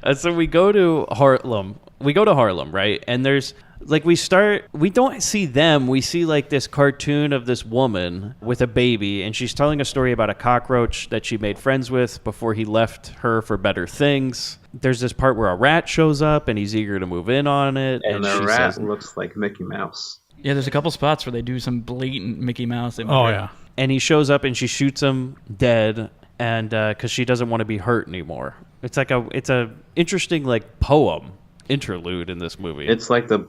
And so we go to Harlem. We go to Harlem, right? And there's like we don't see them. We see like this cartoon of this woman with a baby, and she's telling a story about a cockroach that she made friends with before he left her for better things. There's this part where a rat shows up and he's eager to move in on it. And the she rat says, looks like Mickey Mouse. Yeah, there's a couple spots where they do some blatant Mickey Mouse imagery. Oh, yeah. and he shows up and she shoots him dead, and because she doesn't want to be hurt anymore. It's a interesting like poem interlude in this movie. It's like the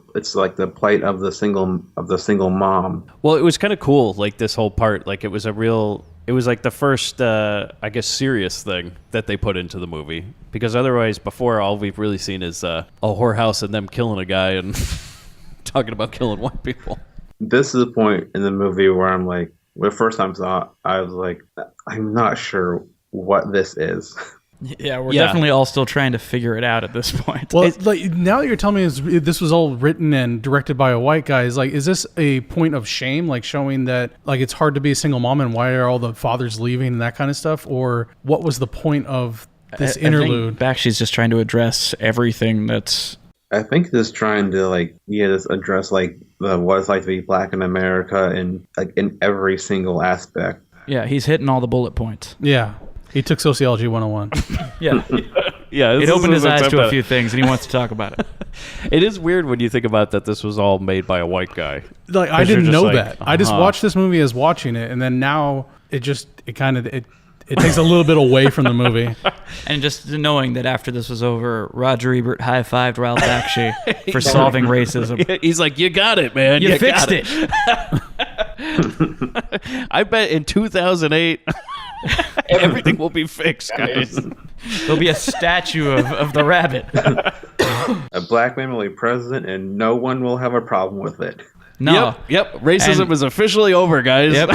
plight of the single mom. Well, it was kind of cool, like this whole part. Like it was like the first, I guess, serious thing that they put into the movie. Because otherwise, before, all we've really seen is a whorehouse and them killing a guy and talking about killing white people. This is the point in the movie where I'm like, the first time I saw it, I was like, I'm not sure what this is. Yeah, we're definitely all still trying to figure it out at this point. Well, like, now that you're telling me this was all written and directed by a white guy, is this a point of shame, like showing that like it's hard to be a single mom and why are all the fathers leaving and that kind of stuff? Or what was the point of this interlude? I think Bakshi's just trying to address everything that's... I think this trying to just address what it's like to be black in America and like in every single aspect. Yeah, he's hitting all the bullet points. Yeah. He took Sociology 101. Yeah. Yeah. It opened his eyes to a few things, and he wants to talk about it. It is weird when you think about that this was all made by a white guy. Like, I didn't know that. I just watched this movie as watching it, and then now it takes a little bit away from the movie. And just knowing that after this was over, Roger Ebert high-fived Ralph Bakshi for solving racism. He's like, you got it, man. You fixed it. I bet in 2008... everything will be fixed, guys. There'll be a statue of the rabbit. A black man will be president, and no one will have a problem with it. No. Yep. Racism is officially over, guys. Yep.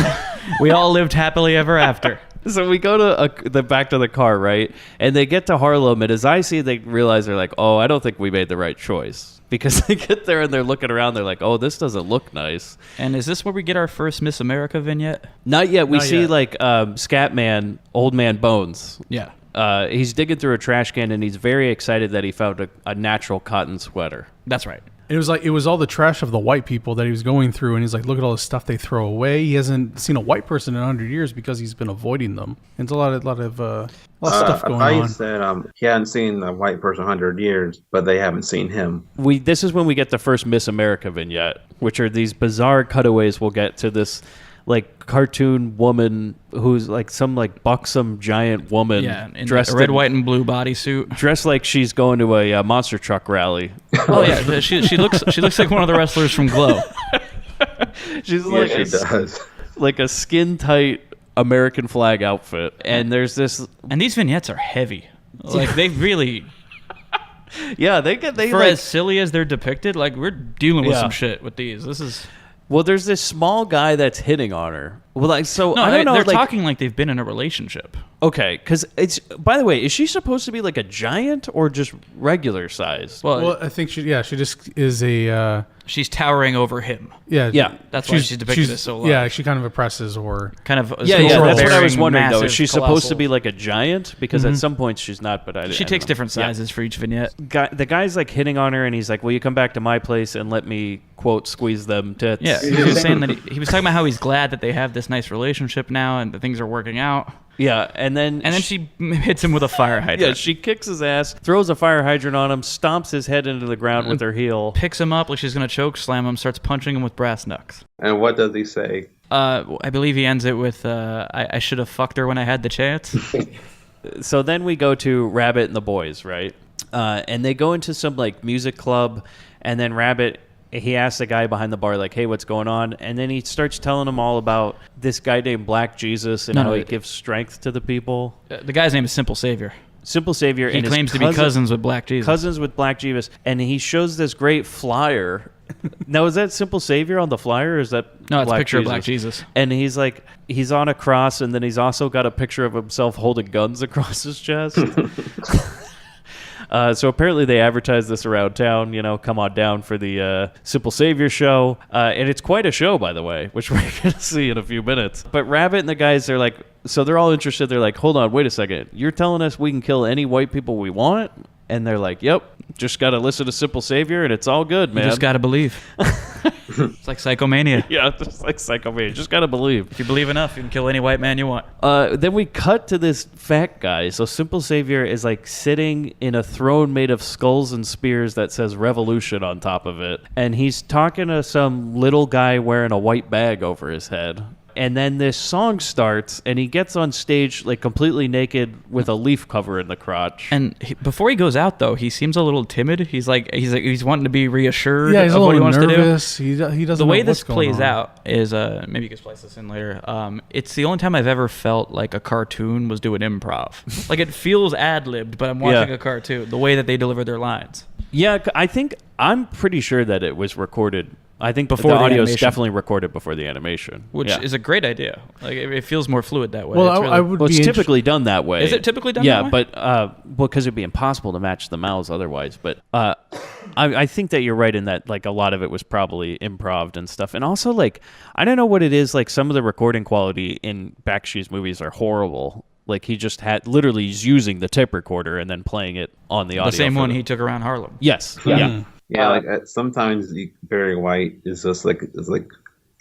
We all lived happily ever after. So we go to the back to the car, right? And they get to Harlem, and as I see, they realize they're like, "Oh, I don't think we made the right choice." Because they get there and they're looking around, they're like, "Oh, this doesn't look nice." And is this where we get our first Miss America vignette? Not yet. We see Scatman, Old Man Bones. Yeah. He's digging through a trash can, and he's very excited that he found a natural cotton sweater. That's right. It was all the trash of the white people that he was going through, and he's like, look at all the stuff they throw away. He hasn't seen a white person in 100 years because he's been avoiding them. And it's a lot of stuff going on. I said he hadn't seen a white person in 100 years, but they haven't seen him. This is when we get the first Miss America vignette, which are these bizarre cutaways we'll get to this cartoon woman who's some buxom giant woman dressed in a red, white, and blue bodysuit, dressed like she's going to a monster truck rally. Oh yeah, she looks like one of the wrestlers from Glow. She does. Like a skin tight American flag outfit, and there's this. And these vignettes are heavy. They really. Yeah, they as silly as they're depicted. We're dealing with some shit with these. This is. Well, there's this small guy that's hitting on her. Well, I don't know. They're talking like they've been in a relationship. Okay, because it's. By the way, is she supposed to be like a giant or just regular size? Well, I think she just is a. She's towering over him. Yeah. That's why she's depicted as so low. Yeah, she kind of oppresses or kind of. Yeah. That's what I was wondering though. Is she colossal. supposed to be like a giant? Because at some points she's not. But she takes different sizes for each vignette. The guy's hitting on her, and he's like, "Will you come back to my place and let me quote squeeze them tits?" Yeah, he was saying that he was talking about how he's glad that they have this nice relationship now and that things are working out. Yeah, and then she hits him with a fire hydrant. Yeah, she kicks his ass, throws a fire hydrant on him, stomps his head into the ground with her heel, picks him up like she's gonna choke slam him, starts punching him with brass knucks. And what does he say? I believe he ends it with, "I should have fucked her when I had the chance." So then we go to Rabbit and the boys, right? And they go into some music club, and then Rabbit. He asks the guy behind the bar, "Hey, what's going on?" And then he starts telling him all about this guy named Black Jesus and how he gives strength to the people. The guy's name is Simple Savior. Simple Savior. He claims to be cousins with Black Jesus. Cousins with Black Jesus. And he shows this great flyer. Now, is that Simple Savior on the flyer, or is that No, it's Black a picture Jesus? of Black Jesus. And he's on a cross, and then he's also got a picture of himself holding guns across his chest. So apparently they advertise this around town, come on down for the Simple Savior show. And it's quite a show, by the way, which we're going to see in a few minutes. But Rabbit and the guys, they're all interested. They're like, hold on, wait a second. You're telling us we can kill any white people we want? And they're like, yep, just got to listen to Simple Savior and it's all good, man. You just got to believe. It's like Psychomania. Yeah, just like Psychomania. Just got to believe. If you believe enough, you can kill any white man you want. Then we cut to this fat guy. So Simple Savior is sitting in a throne made of skulls and spears that says revolution on top of it. And he's talking to some little guy wearing a white bag over his head. And then this song starts, and he gets on stage completely naked with a leaf cover in the crotch. And before he goes out, though, he seems a little timid. He's wanting to be reassured yeah, he's of a what he little wants nervous. to do. He doesn't. The know way what's this going plays on. out is maybe you can splice this in later. It's the only time I've ever felt like a cartoon was doing improv. It feels ad libbed, but I'm watching a cartoon. The way that they deliver their lines. Yeah, I'm pretty sure that it was recorded. I think Before the the audio is animation. definitely recorded before the animation, Which yeah. is a great idea. Like it feels more fluid that way. Well, It's I would Well, be it's typically done that way. Is it typically done yeah, that way? but because it'd be impossible to match the mouths otherwise. But I think that you're right in that like a lot of it was probably improv and stuff. And also like I don't know what it is. Like some of the recording quality in Bakshi's movies are horrible. Like he just literally he's using the tape recorder and then playing it on the audio. the same for one them. he took around Harlem. Yes. Yeah. Yeah, like sometimes Barry White is just like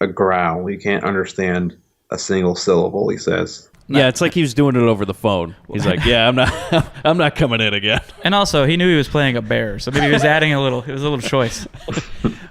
a growl. You can't understand a single syllable he says. Yeah, it's like he was doing it over the phone. He's like, "Yeah, I'm not coming in again." And also, he knew he was playing a bear, so maybe he was adding a little. It was a little choice.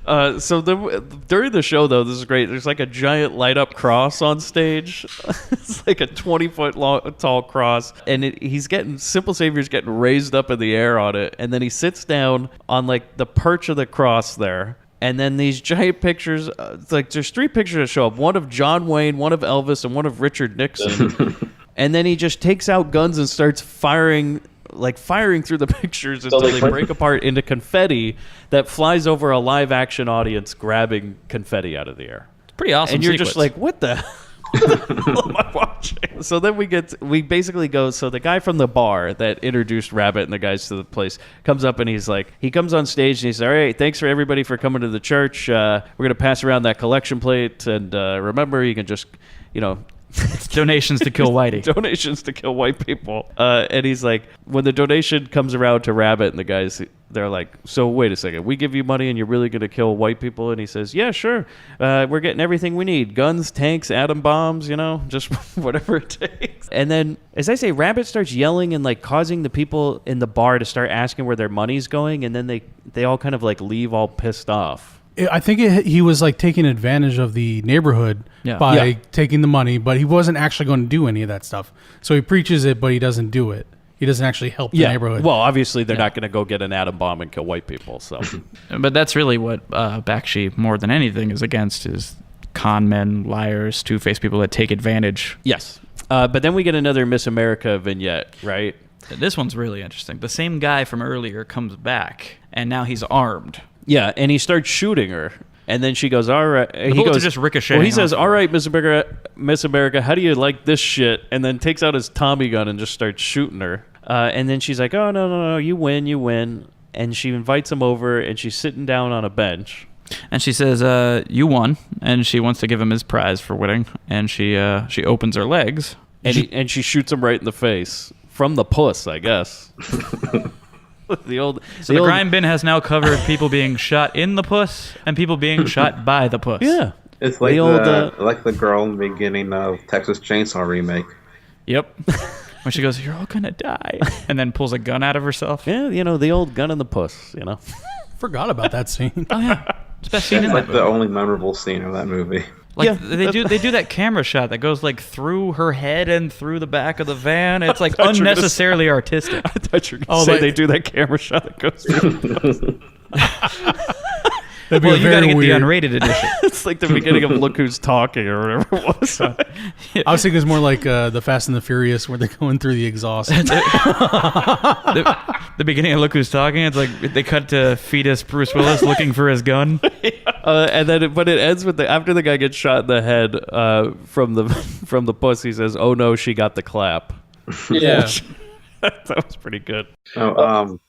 During the show, though, this is great. There's like a giant light up cross on stage. It's like a 20-foot tall cross, and Simple Savior's getting raised up in the air on it, and then he sits down on like the perch of the cross there. And then these giant pictures, like there's 3 pictures that show up. One of John Wayne, one of Elvis, and one of Richard Nixon. And then he just takes out guns and starts firing through the pictures until they break apart into confetti that flies over a live action audience grabbing confetti out of the air. It's pretty awesome. And you're sequence. just like, what the hell am I watching? So then we basically go, so the guy from the bar that introduced Rabbit and the guys to the place comes up and he comes on stage and he says, all right, thanks for everybody for coming to the church. We're going to pass around that collection plate. And remember, you can just, it's donations to kill Whitey. donations to kill white people. And he's like, when the donation comes around to Rabbit and the guys, they're like, so wait a second, we give you money and you're really going to kill white people? And he says, yeah, sure. We're getting everything we need. Guns, tanks, atom bombs, just whatever it takes. And then, as I say, Rabbit starts yelling and like causing the people in the bar to start asking where their money's going. And then they all kind of like leave all pissed off. I think he was like taking advantage of the neighborhood by taking the money, but he wasn't actually going to do any of that stuff. So he preaches it, but he doesn't do it. He doesn't actually help the neighborhood. Well, obviously they're not going to go get an atom bomb and kill white people. So, But that's really what Bakshi, more than anything, is against: is con men, liars, two-faced people that take advantage. Yes. But then we get another Miss America vignette, right? This one's really interesting. The same guy from earlier comes back, and now he's armed. Yeah, and he starts shooting her. And then she goes, all right. The bullets are just ricocheting. Well, he says, off all right, Miss America, how do you like this shit? And then takes out his Tommy gun and just starts shooting her. And then she's like, oh, no, you win. And she invites him over, and she's sitting down on a bench. And she says, you won. And she wants to give him his prize for winning. And she opens her legs. And she shoots him right in the face. From the puss, I guess. The Grindbin has now covered people being shot in the puss and people being shot by the puss. Yeah. It's like like the girl in the beginning of Texas Chainsaw remake. Yep. When she goes, you're all gonna die, and then pulls a gun out of herself. Yeah, the old gun in the puss, Forgot about that scene. Oh yeah, it's the best scene in It's that like movie. the only memorable scene of that movie. Like they do that camera shot that goes like through her head and through the back of the van. It's like unnecessarily artistic. I thought you were going to say they do that camera shot that goes through the puss. Well, you got to get the unrated edition. It's like the beginning of Look Who's Talking or whatever it was. I was thinking it's more like the Fast and the Furious where they're going through the exhaust. The beginning of Look Who's Talking, it's like they cut to fetus Bruce Willis looking for his gun. And then it ends with after the guy gets shot in the head from the puss, he says, oh no, she got the clap. Yeah. That was pretty good.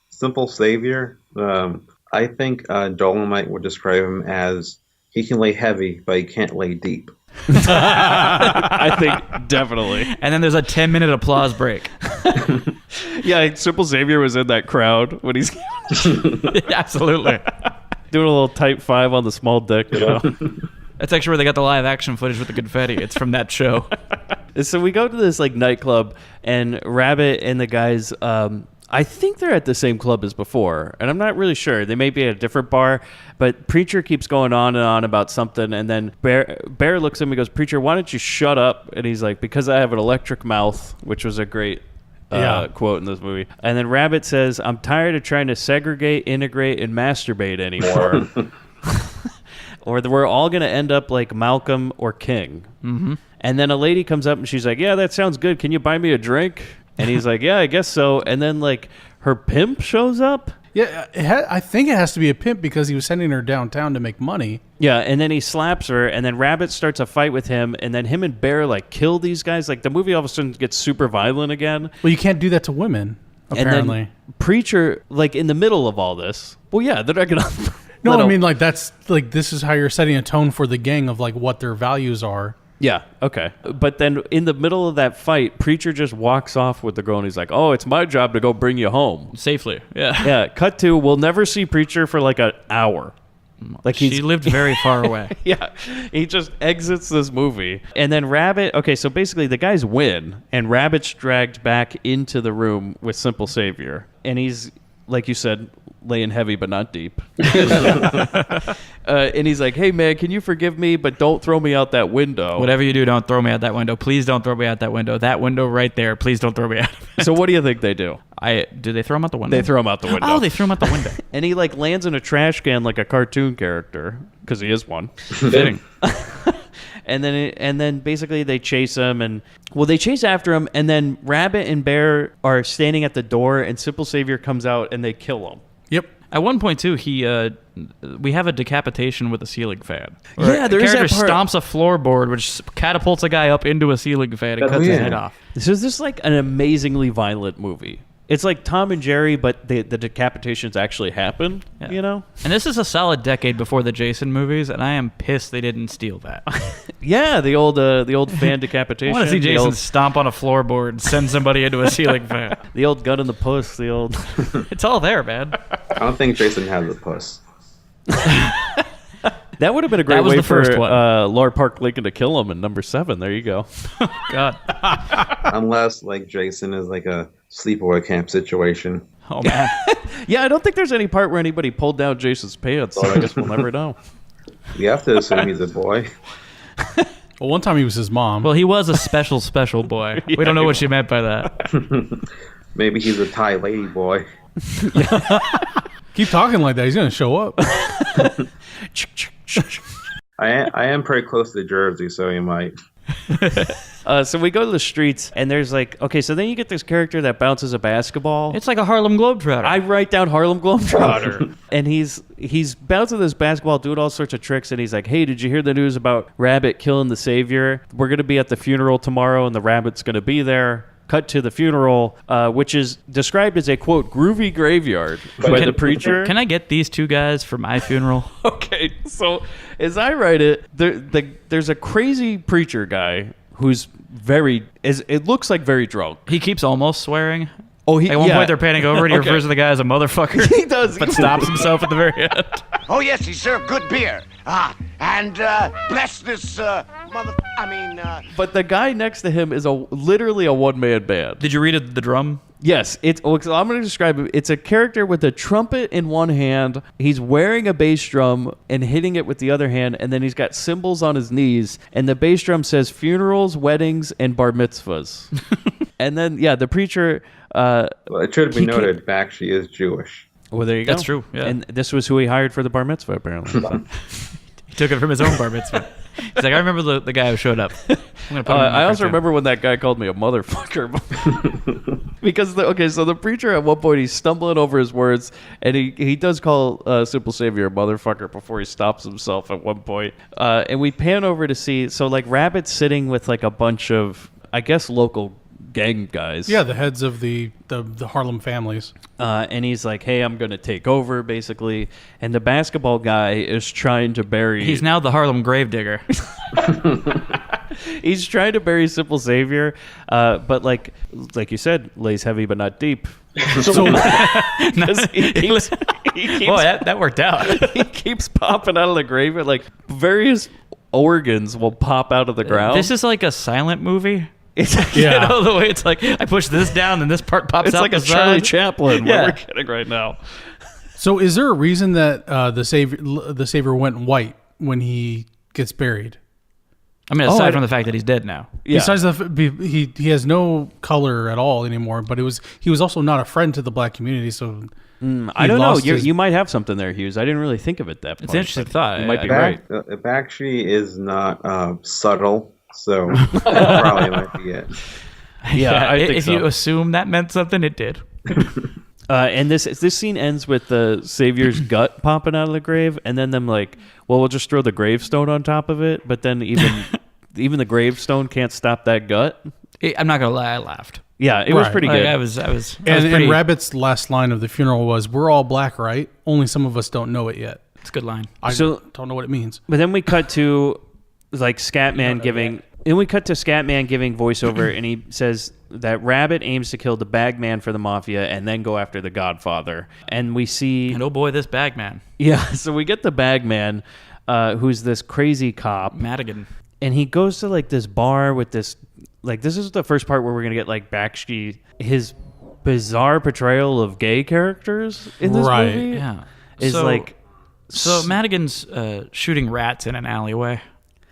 Simple Savior. I think Dolomite would describe him as he can lay heavy, but he can't lay deep. I think definitely. And then there's a 10-minute applause break. Yeah, Simple Savior was in that crowd when he's Absolutely. doing a little type 5 on the small dick. That's actually where they got the live action footage with the confetti. It's from that show. So we go to this like nightclub, and Rabbit and the guys. I think they're at the same club as before, and I'm not really sure. They may be at a different bar, but Preacher keeps going on and on about something, and then Bear looks at him and goes, Preacher, why don't you shut up? And he's like, because I have an electric mouth, which was a great quote in this movie. And then Rabbit says, I'm tired of trying to segregate, integrate, and masturbate anymore. Or we're all going to end up like Malcolm or King. Mm-hmm. And then a lady comes up and she's like, yeah, that sounds good. Can you buy me a drink? And he's like, yeah, I guess so. And then like her pimp shows up. Yeah, I think it has to be a pimp because he was sending her downtown to make money. Yeah, and then he slaps her, and then Rabbit starts a fight with him, and then him and Bear like kill these guys. Like the movie all of a sudden gets super violent again. Well, you can't do that to women, apparently. And then Preacher, like in the middle of all this, well, yeah, they're not gonna. No, I mean like that's like this is how you're setting a tone for the gang of like what their values are. Yeah, okay. But then in the middle of that fight, Preacher just walks off with the girl and he's like, oh, it's my job to go bring you home. Safely. Yeah. Yeah, cut to, we'll never see Preacher for like an hour. Like she lived very far away. Yeah, he just exits this movie. And then Rabbit, okay, so basically the guys win, and Rabbit's dragged back into the room with Simple Savior. And he's, like you said, laying heavy but not deep. And he's like, hey, man, can you forgive me, but don't throw me out that window. Whatever you do, don't throw me out that window. Please don't throw me out that window. That window right there. Please don't throw me out of it. So what do you think they do? Do they throw him out the window? They throw him out the window. Oh, they threw him out the window. And he like lands in a trash can like a cartoon character, because he is one. Fitting. And then basically they chase him, and well, they chase after him, and then Rabbit and Bear are standing at the door, and Simple Savior comes out and they kill him. Yep. At one point too, we have a decapitation with a ceiling fan. Yeah, there the is that character part. stomps a floorboard, which catapults a guy up into a ceiling fan and cuts his head off. This is like an amazingly violent movie. It's like Tom and Jerry, but the decapitations actually happen, you know? And this is a solid decade before the Jason movies, and I am pissed they didn't steal that. Yeah, the old fan decapitation. I want to see the Jason old- stomp on a floorboard and send somebody into a ceiling fan. The old gun in the puss, the old... It's all there, man. I don't think Jason has a puss. That would have been a great That was way the first for one. Lord Park Lincoln to kill him in number 7. There you go. God. Unless, like, Jason is like a sleepaway camp situation. Oh, man. Yeah, I don't think there's any part where anybody pulled down Jason's pants, so I guess we'll never know. You have to assume he's a boy. Well, one time he was his mom. Well, he was a special boy. We don't know what she meant by that. Maybe he's a Thai lady boy. Keep talking like that. He's going to show up. I am pretty close to Jersey, so you might. So we go to the streets, and there's like, okay, so then you get this character that bounces a basketball. It's like a Harlem Globetrotter. I write down Harlem Globetrotter. And he's bouncing this basketball, doing all sorts of tricks, and he's like, hey, did you hear the news about Rabbit killing the Savior? We're going to be at the funeral tomorrow, and the Rabbit's going to be there. Cut to the funeral, which is described as a, quote, groovy graveyard by the preacher. Can I get these two guys for my funeral? Okay, so as I write it, there's a crazy preacher guy who's it looks like very drunk. He keeps almost swearing. Oh, At one point, they're panning over, and he Okay. refers to the guy as a motherfucker. He does. But stops himself at the very end. Oh, yes, he served good beer. And bless this But the guy next to him is literally a one-man band. Did you read the drum? Yes, I'm going to describe it. It's a character with a trumpet in one hand. He's wearing a bass drum and hitting it with the other hand, and then he's got cymbals on his knees. And the bass drum says funerals, weddings, and bar mitzvahs. And then, yeah, the preacher. Well, it should be He noted, Bakshi is Jewish. Well, there you go. That's true, yeah. And this was who he hired for the bar mitzvah, apparently. He took it from his own bar mitzvah. He's like, I remember the guy who showed up. I'm gonna put him in my I also cartoon. remember when that guy called me a motherfucker. Because, so the preacher at one point, he's stumbling over his words, and he does call Simple Savior a motherfucker before he stops himself at one point. And we pan over to see, so like Rabbit's sitting with like a bunch of, I guess, local gang guys. Yeah, the heads of the Harlem families. And he's like, hey, I'm going to take over, basically. And the basketball guy is trying to bury... He's now the Harlem gravedigger. He's trying to bury Simple Savior, but like you said, lays heavy but not deep. So, 'Cause he keeps, Boy, that worked out. he keeps popping out of the grave. Like various organs will pop out of the ground. This is like a silent movie. It's, Yeah. You know, the way it's like, I push this down and this part pops it's out like the a Charlie side. Chaplin. Yeah. What we're getting right now. so is there a reason that the savior went white when he gets buried? I mean, aside from the fact that he's dead now. Yeah. Besides he has no color at all anymore, but he was also not a friend to the black community, so I don't know. lost his- You might have something there, Hughes. I didn't really think of it that point. It's an interesting but thought. You might be Yeah. right. Bakshi is not subtle, so that probably might be it. Yeah, I think if so. you assume that meant something, it did. And this scene ends with the Savior's gut popping out of the grave, and then them like, well, we'll just throw the gravestone on top of it. But then even the gravestone can't stop that gut. I'm not gonna lie, I laughed. Yeah, it was pretty good. I was And Rabbit's last line of the funeral was, "We're all black, right? Only some of us don't know it yet." It's a good line. I don't know what it means. But then we cut to like Scatman giving. Then we cut to Scatman giving voiceover, and he says that Rabbit aims to kill the Bagman for the Mafia and then go after the Godfather. And we see... And oh boy, this Bagman. Yeah, so we get the Bagman, who's this crazy cop. Madigan. And he goes to like this bar with this... Like, this is the first part where we're going to get like his bizarre portrayal of gay characters in this movie. Yeah. Is So Madigan's shooting rats in an alleyway.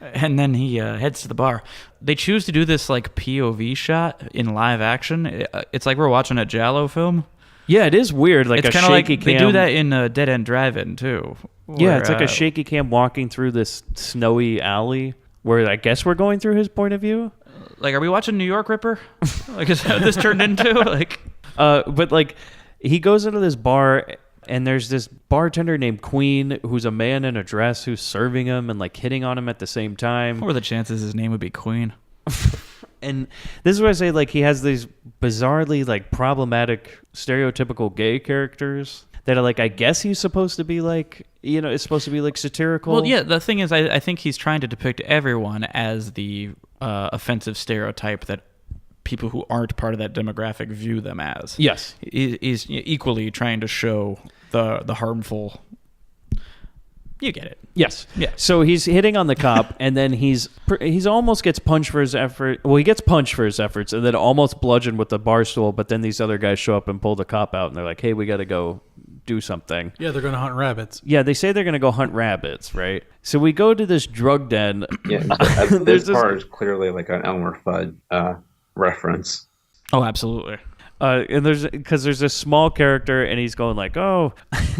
And then he heads to the bar. They choose to do this like POV shot in live action. It's like we're watching a Giallo film. Yeah, it is weird. Like it's a kind of shaky like cam. They do that in Dead End Drive-In too. Yeah, it's like a shaky cam walking through this snowy alley where I guess we're going through his point of view. Like, are we watching New York Ripper? Like, is that what this turned into? Like, but like he goes into this bar. And there's this bartender named Queen who's a man in a dress who's serving him and like hitting on him at the same time. what were the chances his name would be Queen? And this is what I say, like he has these bizarrely like problematic stereotypical gay characters that are like, I guess he's supposed to be like, it's supposed to be like satirical. Well, yeah, the thing is, I think he's trying to depict everyone as the offensive stereotype that people who aren't part of that demographic view them as. Yes. He's equally trying to show the harmful... You get it. Yes. Yeah. So he's hitting on the cop, and then he's almost gets punched for his effort. Well, he gets punched for his efforts, and then almost bludgeoned with the bar stool. But then these other guys show up and pull the cop out, and they're like, "Hey, we got to go do something." Yeah, they're going to hunt rabbits. Yeah, they say they're going to go hunt rabbits, right? So we go to this drug den. Yeah, this part is clearly like an Elmer Fudd reference. Oh, absolutely. And there's this small character, and he's going like, "Oh,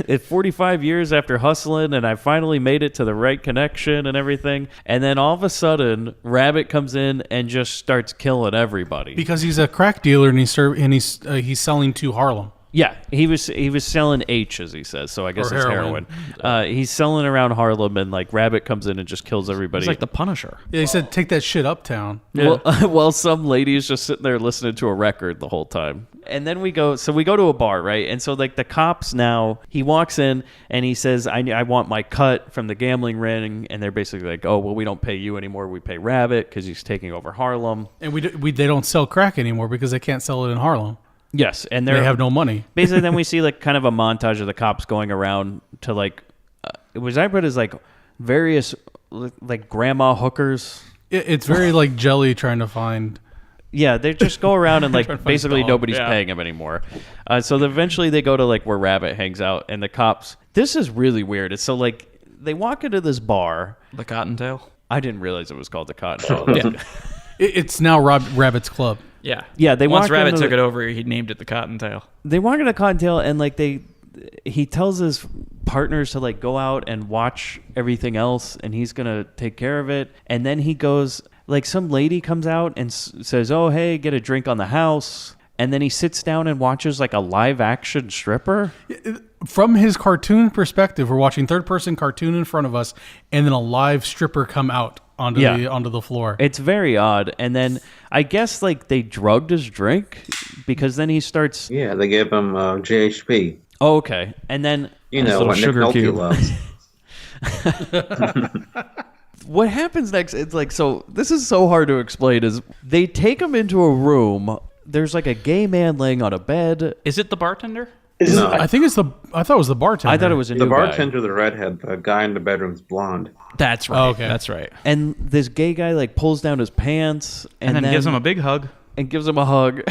it's 45 years after hustling, and I finally made it to the right connection and everything." And then all of a sudden, Rabbit comes in and just starts killing everybody Because he's a crack dealer and he's selling to Harlem. Yeah, he was selling H, as he says, so I guess Or it's heroin. heroin. He's selling around Harlem, and like Rabbit comes in and just kills everybody. He's like the Punisher. Yeah, he said, "Take that shit uptown." Yeah. Well, some lady is just sitting there listening to a record the whole time. And then we go to a bar, right? And so like the cops now, he walks in and he says, I want my cut from the gambling ring. And they're basically like, oh, well, we don't pay you anymore. We pay Rabbit because he's taking over Harlem. And they don't sell crack anymore because they can't sell it in Harlem. Yes. And they have no money. Basically, then we see like kind of a montage of the cops going around to like, was I put as like various like grandma hookers. It's very like Jelly trying to find... Yeah, they just go around and like basically nobody's paying him anymore. So eventually they go to like where Rabbit hangs out, and the cops. This is really weird. It's so like they walk into this bar. The Cottontail? I didn't realize it was called the Cottontail. Yeah. It's now Rabbit's Club. Yeah. Yeah, they Once walk Rabbit into took it over, he named it the Cottontail. They walk into Cottontail, and like he tells his partners to like go out and watch everything else, and he's gonna take care of it. And then he goes. Like some lady comes out and says, "Oh, hey, get a drink on the house." And then he sits down and watches like a live action stripper. From his cartoon perspective, we're watching third-person cartoon in front of us, and then a live stripper come out onto the floor. It's very odd. And then I guess like they drugged his drink because then he starts. Yeah, they gave him GHB. Oh, okay. And then what Nick Nolte loves. What happens next? It's like, so this is so hard to explain. Is they take him into a room. There's like a gay man laying on a bed. Is it the bartender? No, I thought it was the bartender. I thought it was a the new bartender, guy. the redhead. The guy in the bedroom's blonde. That's right. Oh, okay. That's right. And this gay guy like pulls down his pants And then gives him a big hug. and gives him a hug.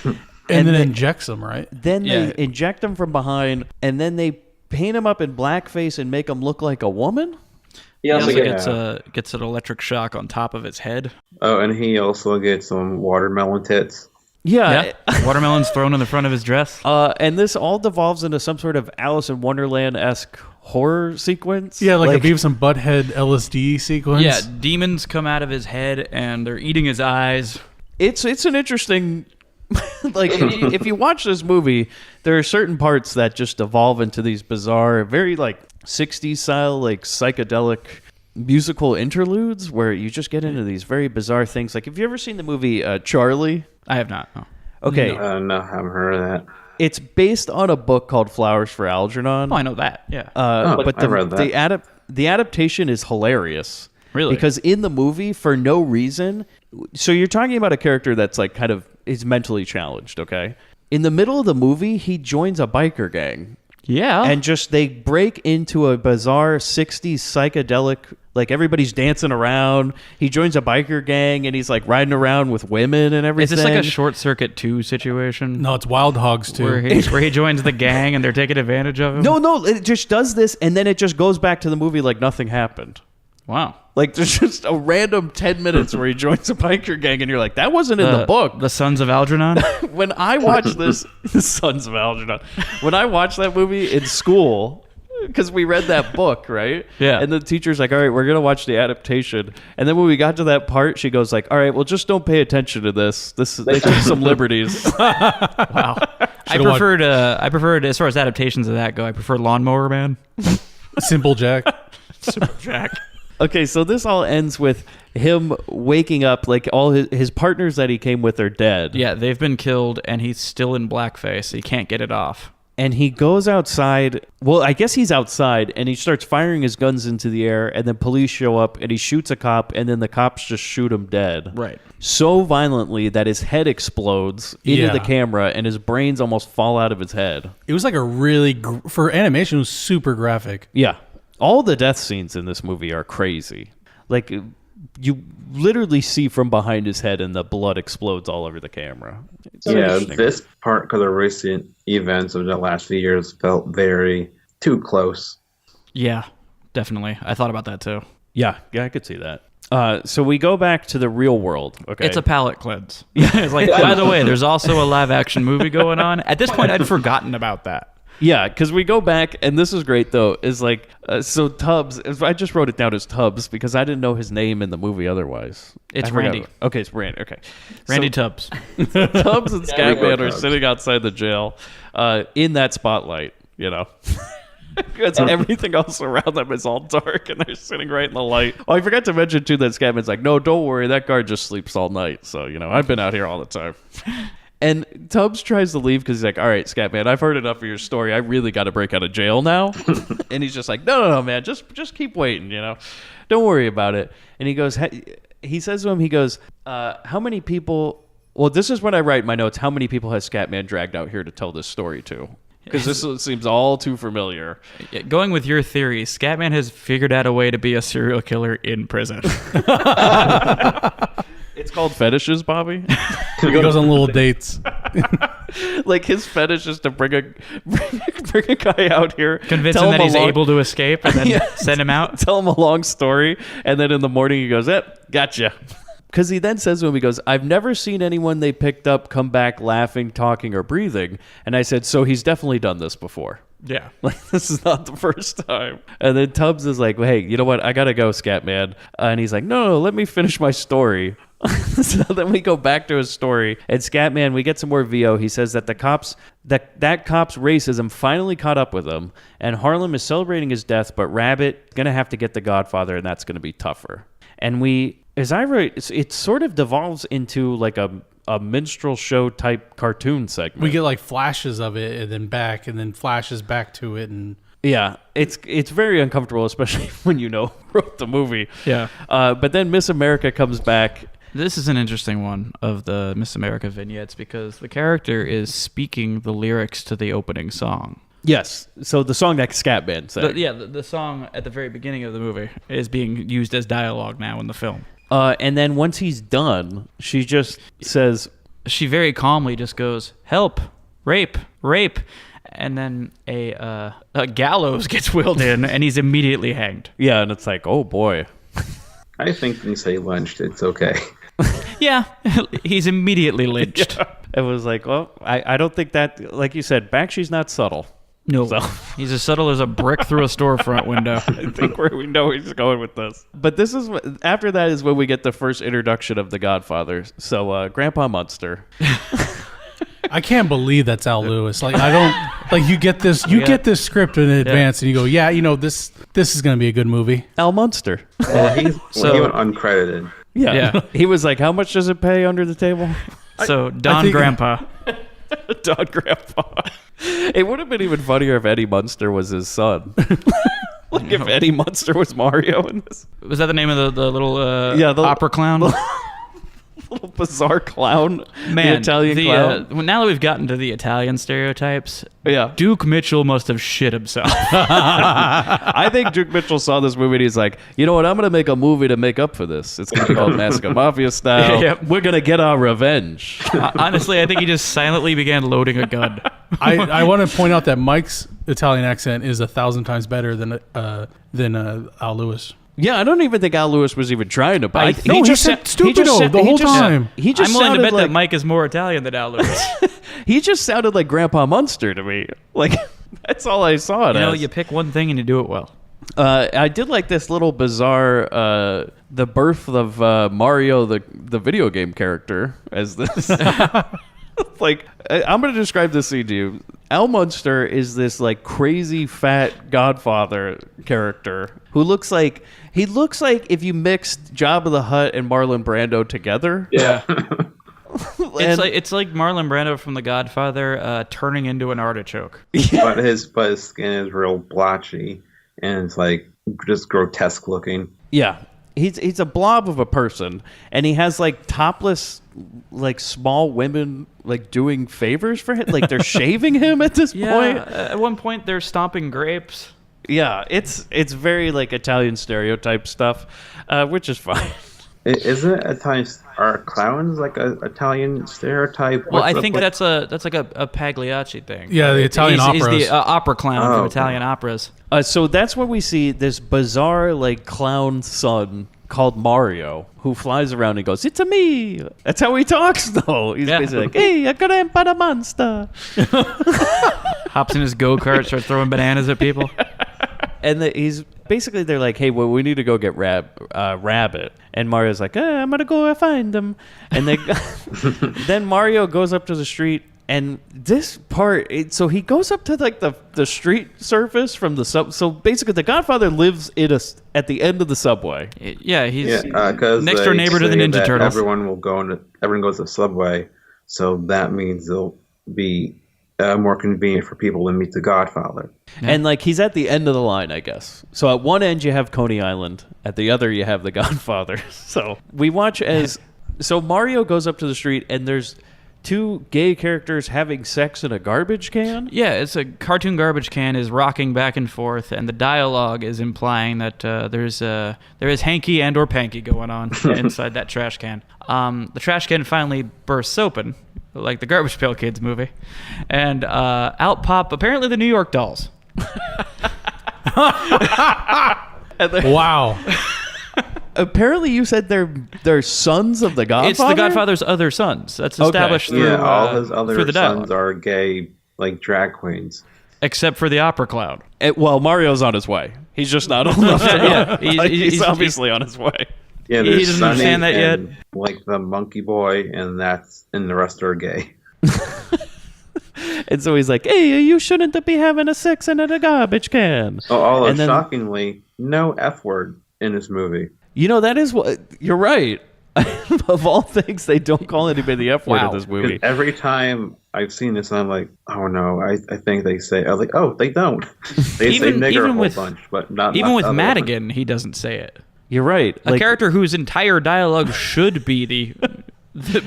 and then injects him, right? Then Yeah. they inject him from behind, and then they paint him up in blackface and make him look like a woman. He He also also gets an electric shock on top of his head. Oh, and he also gets some watermelon tits. Yeah. Watermelons thrown in the front of his dress. And this all devolves into some sort of Alice in Wonderland-esque horror sequence. Yeah, like a Beavis and Butthead LSD sequence. Yeah, demons come out of his head and they're eating his eyes. It's an interesting Like if you watch this movie, there are certain parts that just evolve into these bizarre, very like 60s style, like psychedelic musical interludes where you just get into these very bizarre things. Like, have you ever seen the movie Charlie? I have not. No. Okay. No, I haven't heard of that. It's based on a book called Flowers for Algernon. Oh, I know that. Yeah. But I read that. The adaptation is hilarious. Really? Because in the movie, for no reason, so you're talking about a character that's like kind of is mentally challenged, okay? In the middle of the movie, he joins a biker gang. Yeah. And just they break into a bizarre 60s psychedelic, like everybody's dancing around. He joins a biker gang and he's like riding around with women and everything. Is this like a Short Circuit 2 situation? No, it's Wild Hogs too. Where he joins the gang and they're taking advantage of him? No, it just does this and then it just goes back to the movie like nothing happened. Wow. Like there's just a random 10 minutes where he joins a biker gang and you're like, that wasn't in the book. The Sons of Algernon? When I watched this, the Sons of Algernon, when I watched that movie in school, because we read that book, right? Yeah. And the teacher's like, all right, we're going to watch the adaptation. And then when we got to that part, she goes like, all right, well, just don't pay attention to this. They took some liberties. Wow. I preferred, as far as adaptations of that go, I prefer Lawnmower Man. Simple Jack. Simple Jack. Okay, so this all ends with him waking up, like all his partners that he came with are dead. Yeah, they've been killed, and he's still in blackface. He can't get it off. And he goes outside. Well, I guess he's outside, and he starts firing his guns into the air, and then police show up, and he shoots a cop, and then the cops just shoot him dead. Right. So violently that his head explodes into Yeah. the camera, and his brains almost fall out of his head. It was like a really, for animation, it was super graphic. Yeah. All the death scenes in this movie are crazy. Like, you literally see from behind his head and the blood explodes all over the camera. It's interesting. This part, because of recent events of the last few years, felt very too close. Yeah, definitely. I thought about that, too. Yeah, I could see that. So we go back to the real world. Okay, It's a palate cleanse. It's like, by the way, there's also a live-action movie going on. At this point, I'd forgotten about that. Yeah, because we go back, and this is great, though, is like, so Tubbs, I just wrote it down as Tubbs because I didn't know his name in the movie otherwise. It's I forgot. Randy. Okay, it's Randy, okay. Randy So, Tubbs. Tubbs and Skyman are Tubbs. sitting outside the jail in that spotlight, you know. Because everything else around them is all dark, and they're sitting right in the light. Oh, I forgot to mention, too, that Skyman's like, no, don't worry, that guard just sleeps all night. So, you know, I've been out here all the time. And Tubbs tries to leave because he's like, all right, Scatman, I've heard enough of your story. I really got to break out of jail now. And he's just like, no, man, just keep waiting, you know. Don't worry about it. And he goes, he says to him, he goes, how many people, well, this is what I write in my notes, how many people has Scatman dragged out here to tell this story to? Because this seems all too familiar. Going with your theory, Scatman has figured out a way to be a serial killer in prison. It's called fetishes, Bobby. He goes on little dates. Like his fetish is to bring a guy out here, Convince tell him that he's a long- able to escape and then send him out. Tell him a long story, and then in the morning he goes, gotcha. Because he then says to him, he goes, I've never seen anyone they picked up come back laughing, talking, or breathing. And I said, so he's definitely done this before. Yeah. Like, this is not the first time. And then Tubbs is like, well, hey, you know what? I got to go, Scatman. And he's like, no, let me finish my story. So then we go back to his story. And Scatman, we get some more VO. He says that the cops, that cop's racism finally caught up with him. And Harlem is celebrating his death, but Rabbit going to have to get the Godfather, and that's going to be tougher. And we, as I write, it sort of devolves into like a minstrel show type cartoon segment. We get like flashes of it and then back and then flashes back to it. And yeah, it's very uncomfortable, especially when you know who wrote the movie. Yeah. But then Miss America comes back. This is an interesting one of the Miss America vignettes because the character is speaking the lyrics to the opening song. Yes. So the song that Scatman sang. The song at the very beginning of the movie is being used as dialogue now in the film. And then once he's done, she just says... She very calmly just goes, help, rape, rape. And then a gallows gets wheeled in, and he's immediately hanged. Yeah, and it's like, oh boy. I think when you say lynched, it's okay. Yeah, he's immediately lynched. Yeah. It was like, well, I don't think that, like you said, Bakshi's not subtle. No, So. he's as subtle as a brick through a storefront window. I think we know where he's going with this. But this is after that is when we get the first introduction of the Godfather. So Grandpa Munster. I can't believe that's Al Lewis. Like I don't like you get this script in advance and you go, yeah, this is gonna be a good movie. Al Munster. Well, he went uncredited. Yeah. He was like, how much does it pay under the table? So Don Grandpa. Don Grandpa. It would have been even funnier if Eddie Munster was his son. Like if Eddie Munster was Mario in this. Was that the name of the little the opera clown? Little bizarre clown. Man, the Italian clown. Now that we've gotten to the Italian stereotypes, Yeah. Duke Mitchell must have shit himself. I think Duke Mitchell saw this movie and he's like, you know what? I'm going to make a movie to make up for this. It's going to be called Massacre Mafia style. Yep. We're going to get our revenge. Honestly, I think he just silently began loading a gun. I want to point out that Mike's Italian accent is 1,000 times better than Al Lewis. Yeah, I don't even think Al Lewis was even trying to bite. He said stupido the whole time. He just I'm willing to sounded bet like, that Mike is more Italian than Al Lewis. he just sounded like Grandpa Munster to me. Like, that's all I saw it as. You pick one thing and you do it well. I did like this little bizarre, the birth of Mario, the video game character, as this. Like, I'm going to describe this scene to you. Al Munster is this like crazy fat Godfather character who looks like if you mixed Jabba the Hutt and Marlon Brando together. Yeah. It's like Marlon Brando from The Godfather turning into an artichoke. But his skin is real blotchy and it's like just grotesque looking. Yeah. He's a blob of a person, and he has like topless, like small women like doing favors for him, like they're shaving him at this point. At one point they're stomping grapes. Yeah, it's very like Italian stereotype stuff, which is fine. Isn't Italian? Are clowns like a Italian stereotype? Well, I think that's like a Pagliacci thing. Yeah, the Italian operas. He's the opera clown from Italian operas. So that's where we see this bizarre like clown son called Mario who flies around and goes, "It's a me." That's how he talks, though. He's basically like, "Hey, I got a monster." Hops in his go-kart, starts throwing bananas at people. And he's basically, they're like, hey, well, we need to go get Rabbit. And Mario's like, I'm going to go find him. And then Mario goes up to the street. And this part, so he goes up to like the street surface from the sub. So basically, the Godfather lives at the end of the subway. Yeah, he's because next door neighbor to the Ninja Turtles. Everyone goes to the subway, so that means it'll be more convenient for people to meet the Godfather. Yeah. And like he's at the end of the line, I guess. So at one end you have Coney Island, at the other you have the Godfather. So we watch so Mario goes up to the street and there's two gay characters having sex in a garbage can. Yeah, it's a cartoon garbage can is rocking back and forth, and the dialogue is implying that there is hanky and or panky going on inside that trash can. The trash can finally bursts open, like the Garbage Pail Kids movie, and out pop apparently the New York Dolls. Wow. Apparently, you said they're sons of the Godfather. It's the Godfather's other sons. That's established through all his other through the sons dialogue. are gay, like drag queens. Except for the opera clown. Well, Mario's on his way. He's just not old enough to know. Yeah, he's obviously on his way. Yeah, he there's doesn't Sonny understand that yet. and, like the monkey boy, and the rest are gay. And so he's like, hey, you shouldn't be having a sex in a garbage can. Although and then, shockingly, no F word in this movie. You know, that is what you're right. Of all things, they don't call anybody the F word in this movie. Every time I've seen this, I'm like, oh no, I think they say, I was like, oh, they don't. They say nigger a whole bunch, but not. Even with other Madigan, ones. he doesn't say it. You're right. A character whose entire dialogue should be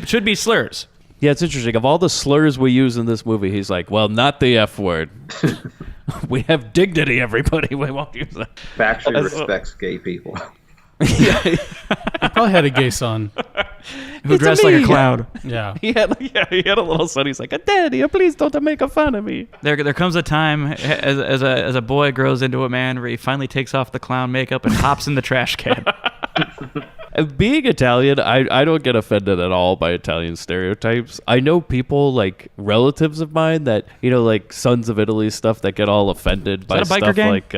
should be slurs. Yeah, it's interesting. Of all the slurs we use in this movie, he's like, well, not the F word. We have dignity, everybody. We won't use that. Factually respects gay people. He probably had a gay son who dressed like a clown. Yeah. He had a little son. He's like, Daddy, please don't make fun of me. There comes a time as a boy grows into a man where he finally takes off the clown makeup and hops in the trash can. Being Italian, I don't get offended at all by Italian stereotypes. I know people, like relatives of mine, that, like Sons of Italy stuff, that get all offended by stuff gang? like...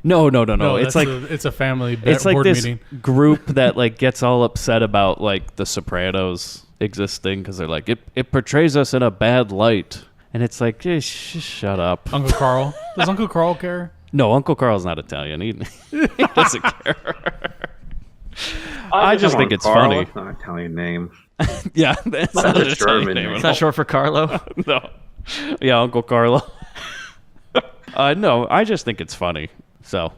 No. It's like it's a family it's like board this meeting. group that like gets all upset about like The Sopranos. existing because they're like, it portrays us in a bad light. And it's like, shut up. Uncle Carl. Does Uncle Carl care? No, Uncle Carl's not Italian. He doesn't care. I just think it's Carl. funny. It's not an Italian name. Yeah, that's not an Italian name. It's not short for Carlo. No. Yeah, Uncle Carlo. No, I just think it's funny. So.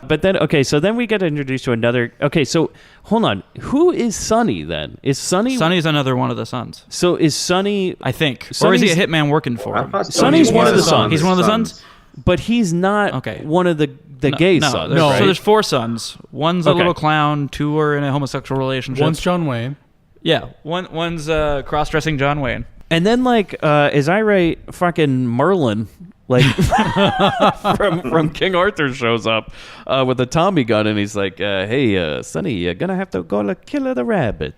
But then, okay, so then we get introduced to another. Okay, so hold on. Who is Sonny then? Is Sonny? Sonny's another one of the sons, So is Sonny? I think. Or is he a Sonny's- hitman working for I him? thought Sonny's one of the sons. He's one of the sons? But he's not Okay. one of the gay sons. No. right? So there's 4 sons. One's a Okay. little clown. 2 are in a homosexual relationship. One's John Wayne. Yeah. One's cross-dressing John Wayne. And then, like, is I right? Fucking Merlin, like from King Arthur, shows up with a Tommy gun, and he's like, "Hey, Sonny, you're gonna have to go to kill the rabbit."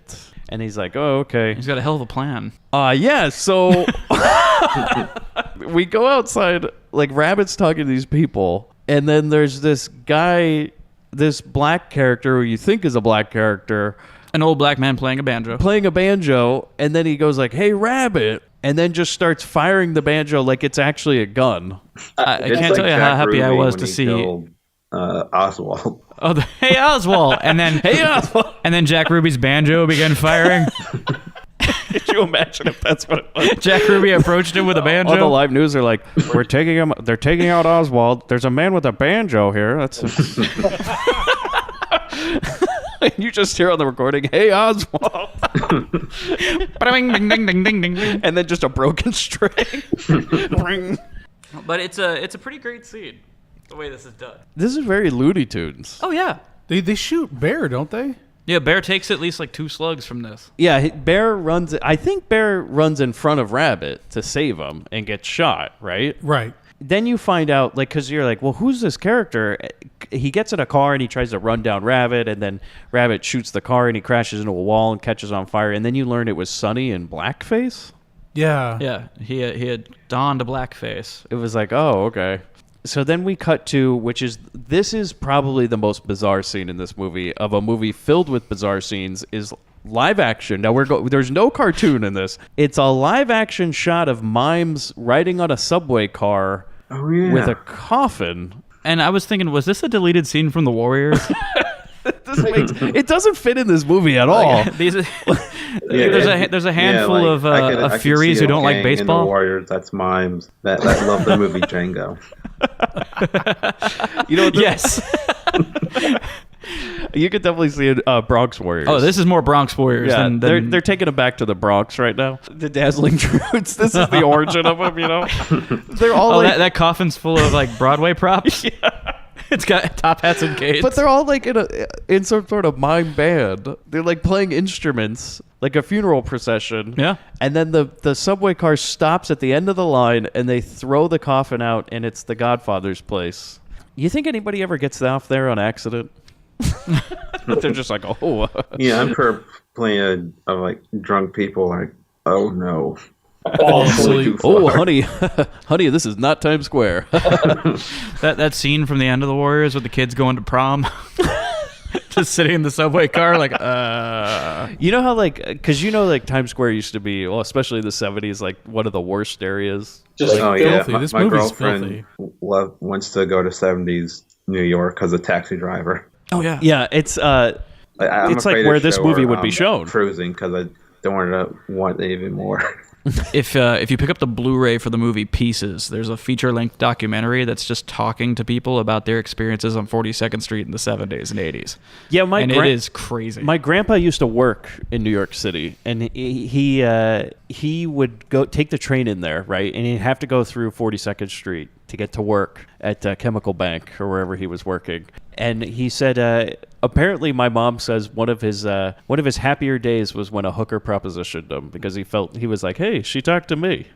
And he's like, "Oh, okay." He's got a hell of a plan. Yeah. So we go outside, like Rabbit's talking to these people, and then there's this guy, this black character who you think is a black character, An old black man playing a banjo. playing a banjo, and then he goes like, "Hey, Rabbit," and then just starts firing the banjo like it's actually a gun. I It's can't like tell you Jack how happy I Ruby was when to he see. killed, Oswald. Oh, hey Oswald, and then Hey, Oswald. and then Jack Ruby's banjo began firing. Could you imagine if that's what it was? Jack Ruby approached him with a banjo. All the live news are like, "We're taking him. They're taking out Oswald. There's a man with a banjo here." That's. And you just hear on the recording, "Hey, Oswald," Ding, ding, ding, ding, ding, ding. and then just a broken string. Ring. But it's a pretty great scene, the way this is done. This is very Looney Tunes. Oh yeah, They shoot Bear, don't they? yeah. Bear takes at least like 2 slugs from this. Yeah, Bear runs. I think Bear runs in front of Rabbit to save him and gets shot. Right. Right. Then you find out, like, because you're like, well, who's this character? He gets in a car and he tries to run down Rabbit, and then Rabbit shoots the car and he crashes into a wall and catches on fire. And then you learn it was Sonny in blackface. Yeah. Yeah, he had donned a blackface. It was like, oh, okay. So then we cut to, this is probably the most bizarre scene in this movie, of a movie filled with bizarre scenes, is live action. Now there's no cartoon in this. It's a live action shot of mimes riding on a subway car with a coffin. And I was thinking, was this a deleted scene from The Warriors? It doesn't fit in this movie at all. There's a handful of Furies who don't like In the baseball. Warriors, that's mimes that love the movie Django. You know, Yes. you could definitely see it, Bronx Warriors. Oh, this is more Bronx Warriors Yeah, than they're taking it back to the Bronx right now. The Dazzling Truths. This is the origin of them, you know? They're all Oh, like, that coffin's full of like Broadway props. It's got top hats and canes. but they're all like in some sort of mime band. They're like playing instruments, like a funeral procession. Yeah. And then the subway car stops at the end of the line, and they throw the coffin out, and it's the Godfather's place. You think anybody ever gets off there on accident? They're just like, oh. Yeah, I'm sure plenty of like drunk people like, oh no. Oh, honey, honey, this is not Times Square. that scene from the end of The Warriors with the kids going to prom, just sitting in the subway car, like, You know how, like, because you know, like, Times Square used to be, well, especially in the 70s, like, one of the worst areas. Just Oh yeah, filthy. This my movie's girlfriend filthy. wants to go to 70s New York because of Taxi Driver. oh yeah, Yeah, it's I'm It's like afraid where to this show movie her, would be shown. Cruising because I don't want it even more. If you pick up the Blu-ray for the movie Pieces, there's a feature-length documentary that's just talking to people about their experiences on 42nd Street in the 70s and 80s. Yeah, and it is crazy. My grandpa used to work in New York City, and he would go take the train in there, right? And he'd have to go through 42nd Street to get to work at Chemical Bank or wherever he was working. And he said, apparently, my mom says one of his happier days was when a hooker propositioned him, because he was like, hey, she talked to me.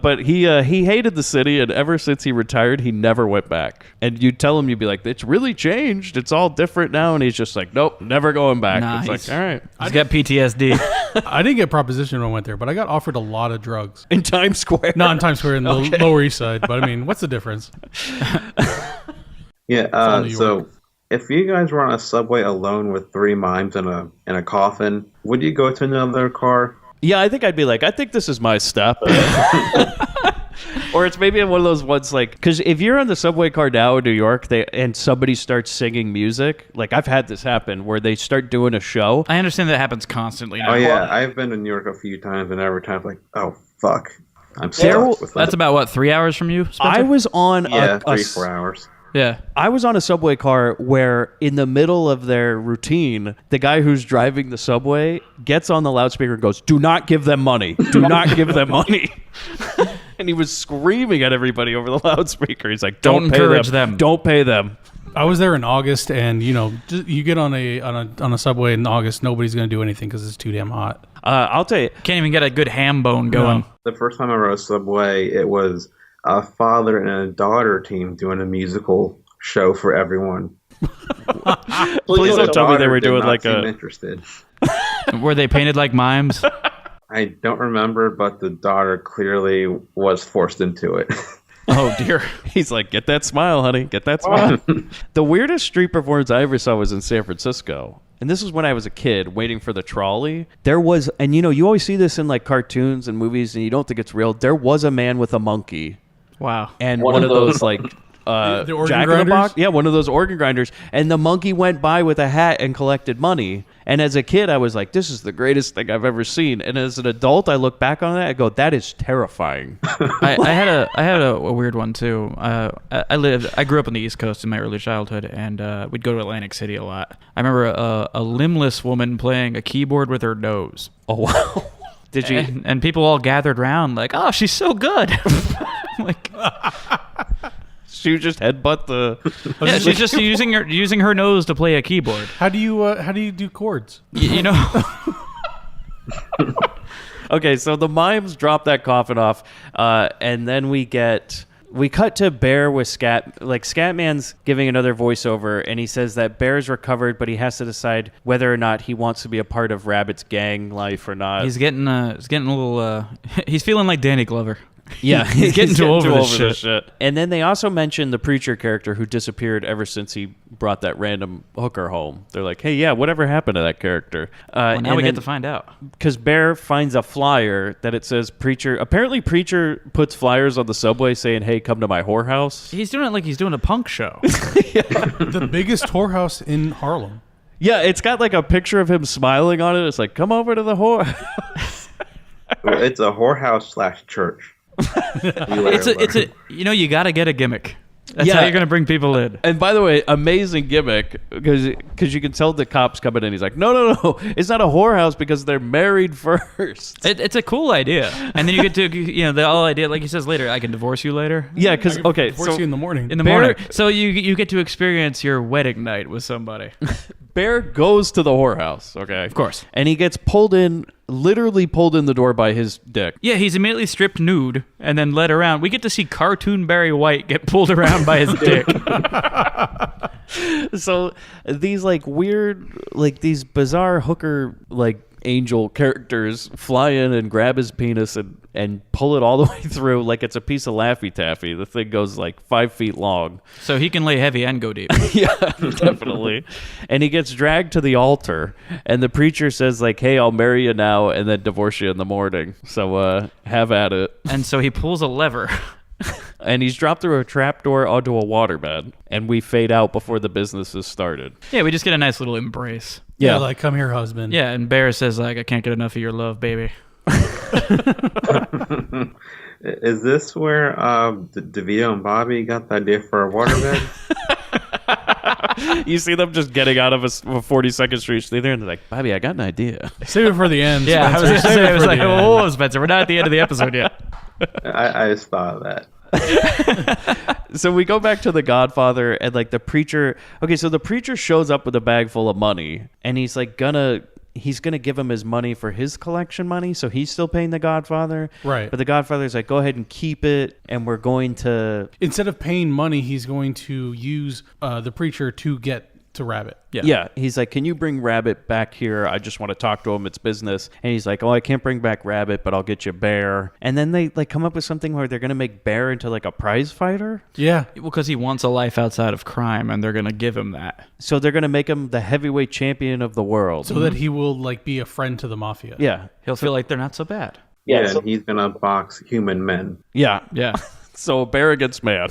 But he hated the city, and ever since he retired, he never went back. And you'd tell him, you'd be like, it's really changed. It's all different now. And he's just like, nope, never going back. Nice. It's like, all right. He's got PTSD. I didn't get propositioned when I went there, but I got offered a lot of drugs. In Times Square. Not in Times Square, in the Lower East Side. But I mean, what's the difference? Yeah. all New So If you guys were on a subway alone with 3 mimes in a coffin, would you go to another car? Yeah, I think I'd be like, I think this is my step. Or it's maybe one of those ones like, because if you're on the subway car now in New York and somebody starts singing music, like I've had this happen where they start doing a show. I understand that happens constantly now. Oh yeah, I've been to New York a few times, and every time I'm like, oh fuck, I'm stuck with That's that. about what, 3 hours from you, Spencer? I was on Yeah, 3-4 hours. Yeah. I was on a subway car where in the middle of their routine, the guy who's driving the subway gets on the loudspeaker and goes, "Do not give them money. Do not give them money." And he was screaming at everybody over the loudspeaker. He's like, Don't pay encourage them. Don't pay them. I was there in August, and you get on a subway in August, nobody's going to do anything because it's too damn hot. I'll tell you. Can't even get a good ham bone going. The first time I rode a subway, it was a father and a daughter team doing a musical show for everyone. Please don't tell me they were doing like a... interested. Were they painted like mimes? I don't remember, but the daughter clearly was forced into it. Oh, dear. He's like, get that smile, honey. Get that smile. The weirdest street performance I ever saw was in San Francisco. And this was when I was a kid waiting for the trolley. There was, and you always see this in like cartoons and movies and you don't think it's real. There was a man with a monkey. Wow. And one of those like the organ Jack in the grinders? Box. Yeah, one of those organ grinders. And the monkey went by with a hat and collected money. And as a kid, I was like, this is the greatest thing I've ever seen. And as an adult, I look back on that, I go, that is terrifying. I had a weird one too. I grew up on the East Coast in my early childhood, and we'd go to Atlantic City a lot. I remember a limbless woman playing a keyboard with her nose. Oh, wow. Did you? And people all gathered around like, oh, she's so good. Like, she would just headbutt the... yeah, she's just using her nose to play a keyboard. How do you do chords? You know. Okay, so the mimes drop that coffin off, and then we cut to Bear with Scat. Like, Scatman's giving another voiceover, and he says that Bear's recovered, but he has to decide whether or not he wants to be a part of Rabbit's gang life or not. He's getting a little. He's feeling like Danny Glover. Yeah, he's getting too over this shit. And then they also mentioned the preacher character who disappeared ever since he brought that random hooker home. They're like, hey, yeah, whatever happened to that character? Well, now we get to find out. Because Bear finds a flyer that it says preacher. Apparently, preacher puts flyers on the subway saying, hey, come to my whorehouse. He's doing it like he's doing a punk show. The biggest whorehouse in Harlem. Yeah, it's got like a picture of him smiling on it. It's like, come over to the whorehouse. It's a whorehouse / church. It's a you got to get a gimmick. That's how you're going to bring people in. And by the way, amazing gimmick, because you can tell the cops coming in. He's like, no, it's not a whorehouse because they're married first. It's a cool idea. And then you get to, the whole idea, like he says later, I can divorce you later. Yeah, because, okay. Divorce you in the morning. In the morning. So you get to experience your wedding night with somebody. Bear goes to the whorehouse, okay? Of course. And he gets literally pulled in the door by his dick. Yeah, he's immediately stripped nude and then led around. We get to see cartoon Barry White get pulled around by his dick. So these like weird, like these bizarre hooker like angel characters fly in and grab his penis and pull it all the way through like it's a piece of Laffy Taffy. The thing goes like 5 feet long. So he can lay heavy and go deep. Yeah, definitely. And he gets dragged to the altar, and the preacher says like, hey, I'll marry you now and then divorce you in the morning. So have at it. And so he pulls a lever. And he's dropped through a trapdoor onto a waterbed, and we fade out before the business is started. Yeah, we just get a nice little embrace. Yeah, like, come here, husband. Yeah, and Bear says, like, I can't get enough of your love, baby. Is this where DeVito and Bobby got the idea for a waterbed? You see them just getting out of a 42nd Street theater, and they're like, Bobby, I got an idea. Save it for the end. Yeah, Spencer. I was going to say, I was like, end. whoa, Spencer, we're not at the end of the episode yet. I just thought of that. So we go back to the Godfather, and like the preacher. Okay, so the preacher shows up with a bag full of money, and he's like he's gonna give him his money for his collection money, so he's still paying the Godfather. Right. But the Godfather's like, go ahead and keep it, and we're going to... Instead of paying money, he's going to use the preacher to to Rabbit. Yeah. He's like, can you bring Rabbit back here? I just want to talk to him. It's business. And he's like, oh, I can't bring back Rabbit, but I'll get you Bear. And then they like come up with something where they're going to make Bear into like a prize fighter. Yeah. Well, because he wants a life outside of crime, and they're going to give him that. So they're going to make him the heavyweight champion of the world. So that he will like be a friend to the mafia. Yeah. He'll feel like they're not so bad. Yeah, and he's gonna box human men. Yeah. Yeah. So Bear against man.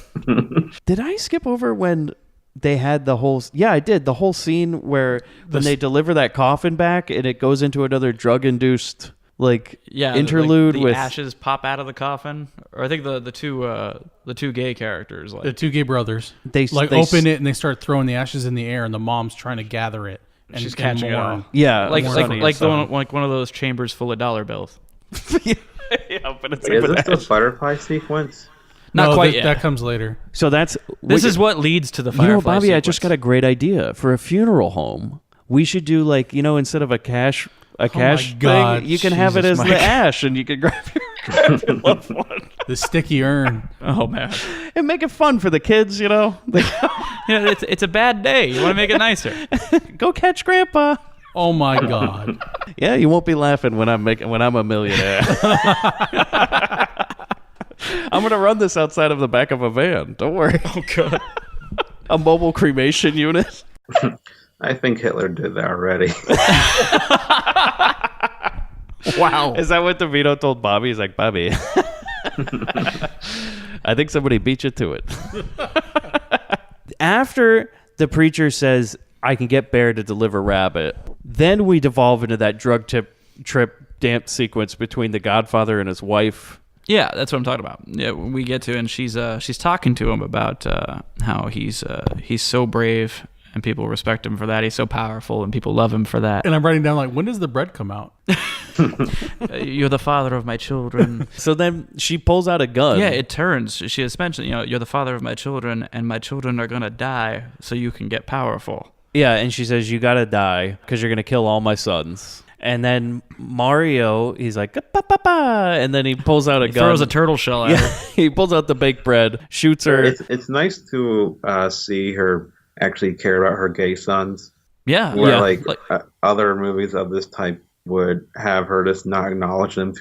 Did I skip over when they had the whole... Yeah, I did. The whole scene where when they deliver that coffin back and it goes into another drug-induced interlude the with... ashes pop out of the coffin. Or I think the two gay characters. The two gay brothers. They open it and they start throwing the ashes in the air and the mom's trying to gather it. And she's catching it all. Yeah. Like one of those chambers full of dollar bills. Yeah, but it's Is this the butterfly sequence? Not quite yet. That comes later. So this is what leads to the Firefly Bobby, sequence. I just got a great idea for a funeral home. We should do instead of a cash God, thing, you can have it as the ash, and you can grab your loved one. The sticky urn. Oh man, and make it fun for the kids. It's a bad day. You want to make it nicer. Go catch Grandpa. Oh my God. Yeah, you won't be laughing when I'm a millionaire. I'm gonna run this outside of the back of a van. Don't worry. Oh God. A mobile cremation unit. I think Hitler did that already. Wow. Is that what DeVito told Bobby? He's like, Bobby, I think somebody beat you to it. After the preacher says, I can get Bear to deliver Rabbit, then we devolve into that drug trip dance sequence between the Godfather and his wife. Yeah, that's what I'm talking about. Yeah, we get to, and she's talking to him about how he's so brave and people respect him for that. He's so powerful and people love him for that. And I'm writing down when does the bread come out? You're the father of my children. So then she pulls out a gun. Yeah, it turns. She has mentioned, you're the father of my children, and my children are gonna die so you can get powerful. Yeah, and she says, you gotta die because you're gonna kill all my sons. And then Mario, he's like, "Ba-ba-ba," and then he pulls out a gun. Throws a turtle shell at her. He pulls out the baked bread, shoots her. It's nice to see her actually care about her gay sons. Yeah. Where other movies of this type would have her just not acknowledge them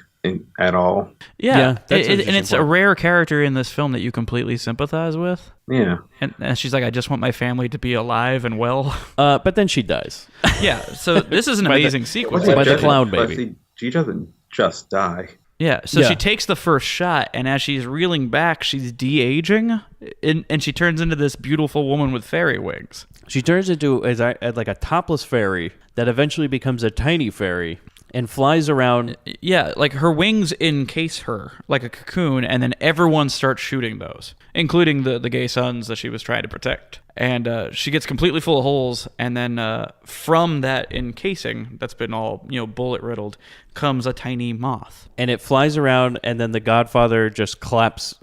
at all. Yeah. And it's a rare character in this film that you completely sympathize with. Yeah. And she's like, I just want my family to be alive and well. But then she dies. Yeah. So this is an amazing sequence. By the clown baby. See, she doesn't just die. Yeah, so she takes the first shot, and as she's reeling back, she's de-aging, and she turns into this beautiful woman with fairy wings. She turns into like a topless fairy that eventually becomes a tiny fairy and flies around. Yeah, like her wings encase her like a cocoon, and then everyone starts shooting those, including the gay sons that she was trying to protect. And she gets completely full of holes, and then from that encasing that's been all bullet riddled comes a tiny moth, and it flies around, and then the Godfather just claps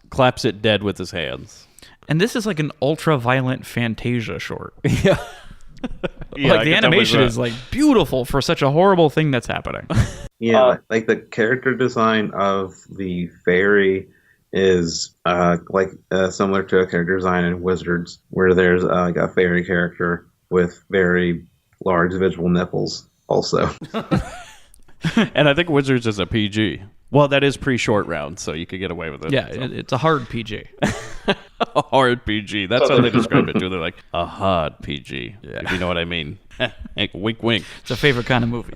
it dead with his hands. And this is like an ultra violent Fantasia short. Yeah. Like the animation is like beautiful for such a horrible thing that's happening. Yeah, like the character design of the fairy is similar to a character design in Wizards, where there's like a fairy character with very large visual nipples also. And I think Wizards is a PG. Well, that is pre-short round, so you could get away with it. Yeah, it's a hard PG. A hard PG. That's how they describe it, too. They're like, a hard PG, if you know what I mean. Wink, wink. It's a favorite kind of movie.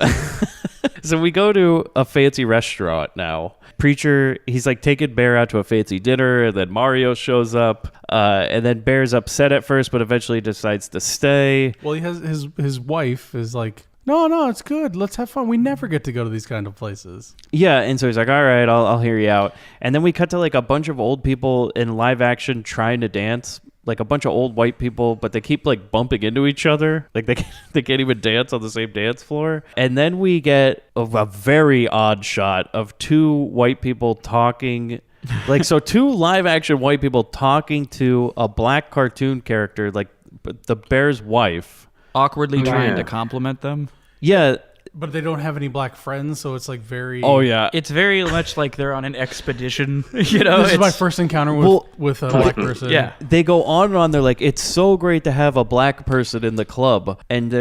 So we go to a fancy restaurant now. Preacher, he's like taking Bear out to a fancy dinner, and then Mario shows up, and then Bear's upset at first, but eventually decides to stay. Well, he has his wife is like, no, it's good. Let's have fun. We never get to go to these kind of places. Yeah, and so he's like, all right, I'll hear you out. And then we cut to like a bunch of old people in live action trying to dance, like a bunch of old white people, but they keep like bumping into each other. Like they can't even dance on the same dance floor. And then we get a very odd shot of two white people talking. Like, so two live action white people talking to a black cartoon character, like the Bear's wife. Awkwardly trying to compliment them. Yeah, But they don't have any black friends, so it's like very. Oh yeah, It's very much like they're on an expedition. You know, This is my it's- first encounter with a black person. Yeah. they go on and on. They're like, it's so great to have a black person in the club, and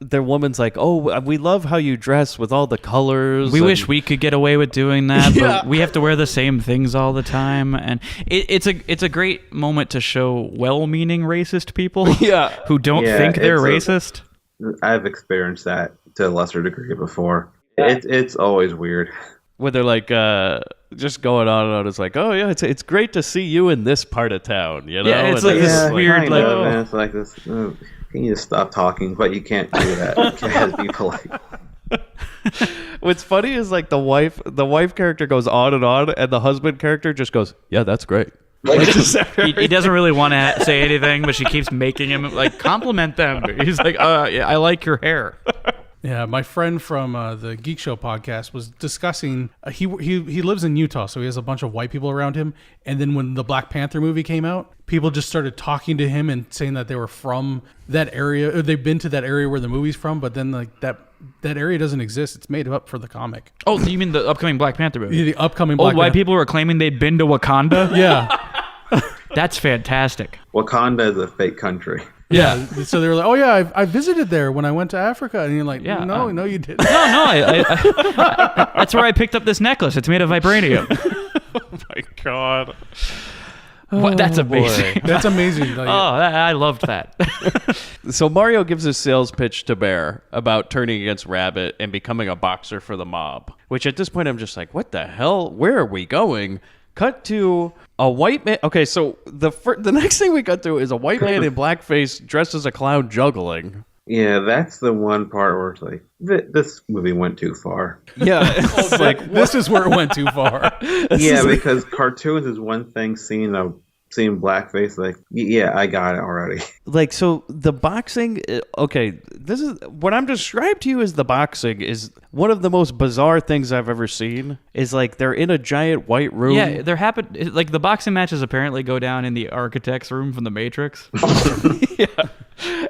the woman's like, oh, we love how you dress with all the colors. We and- wish we could get away with doing that, Yeah. but we have to wear the same things all the time. And it's a great moment to show well-meaning racist people Yeah. who don't Yeah, think they're it's racist. I've experienced that to a lesser degree before. It's always weird. where they're like just going on and on. It's like, oh yeah, it's great to see you in this part of town, you know? Yeah, it's And like this weird, kind like- of, and it's like this. Can you just stop talking? But you can't do that. You can't be polite. What's funny is like the wife character goes on, and the husband character just goes, yeah, that's great. Like, just- He doesn't really want to say anything, but she keeps making him like compliment them. He's like, yeah, I like your hair. Yeah, my friend from the Geek Show podcast was discussing. He lives in Utah, so he has a bunch of white people around him. And then when the Black Panther movie came out, people just started talking to him and saying that they were from that area, or they've been to that area where the movie's from. But then like that area doesn't exist. It's made up for the comic. Oh, you mean the upcoming Black Panther movie? The upcoming Old Black white Panther. people were claiming they'd been to Wakanda? Yeah, That's fantastic. Wakanda is a fake country. yeah. So they were like, "Oh yeah, I visited there when I went to Africa," and you're like, Yeah, "No, no, you didn't." No, I that's where I picked up this necklace. It's made of vibranium. my God. What? That's boy. amazing. That's amazing. Like, I loved that. So Mario gives his sales pitch to Bear about turning against Rabbit and becoming a boxer for the mob, which at this point I'm just like, what the hell? Where are we going? Cut to a white man. Okay, so the next thing we cut to is a white man in blackface dressed as a clown juggling. Yeah, that's the one part where it's like, this movie went too far. Yeah, it's like this is where it went too far. Yeah, because cartoons is one thing, seeing blackface, like, yeah, I got it already. like so the boxing. Okay, this is what I'm described to you as the boxing is one of the most bizarre things I've ever seen. Is like they're in a giant white room. Yeah, there happened like the boxing matches apparently go down in the architect's room from the Matrix. Yeah.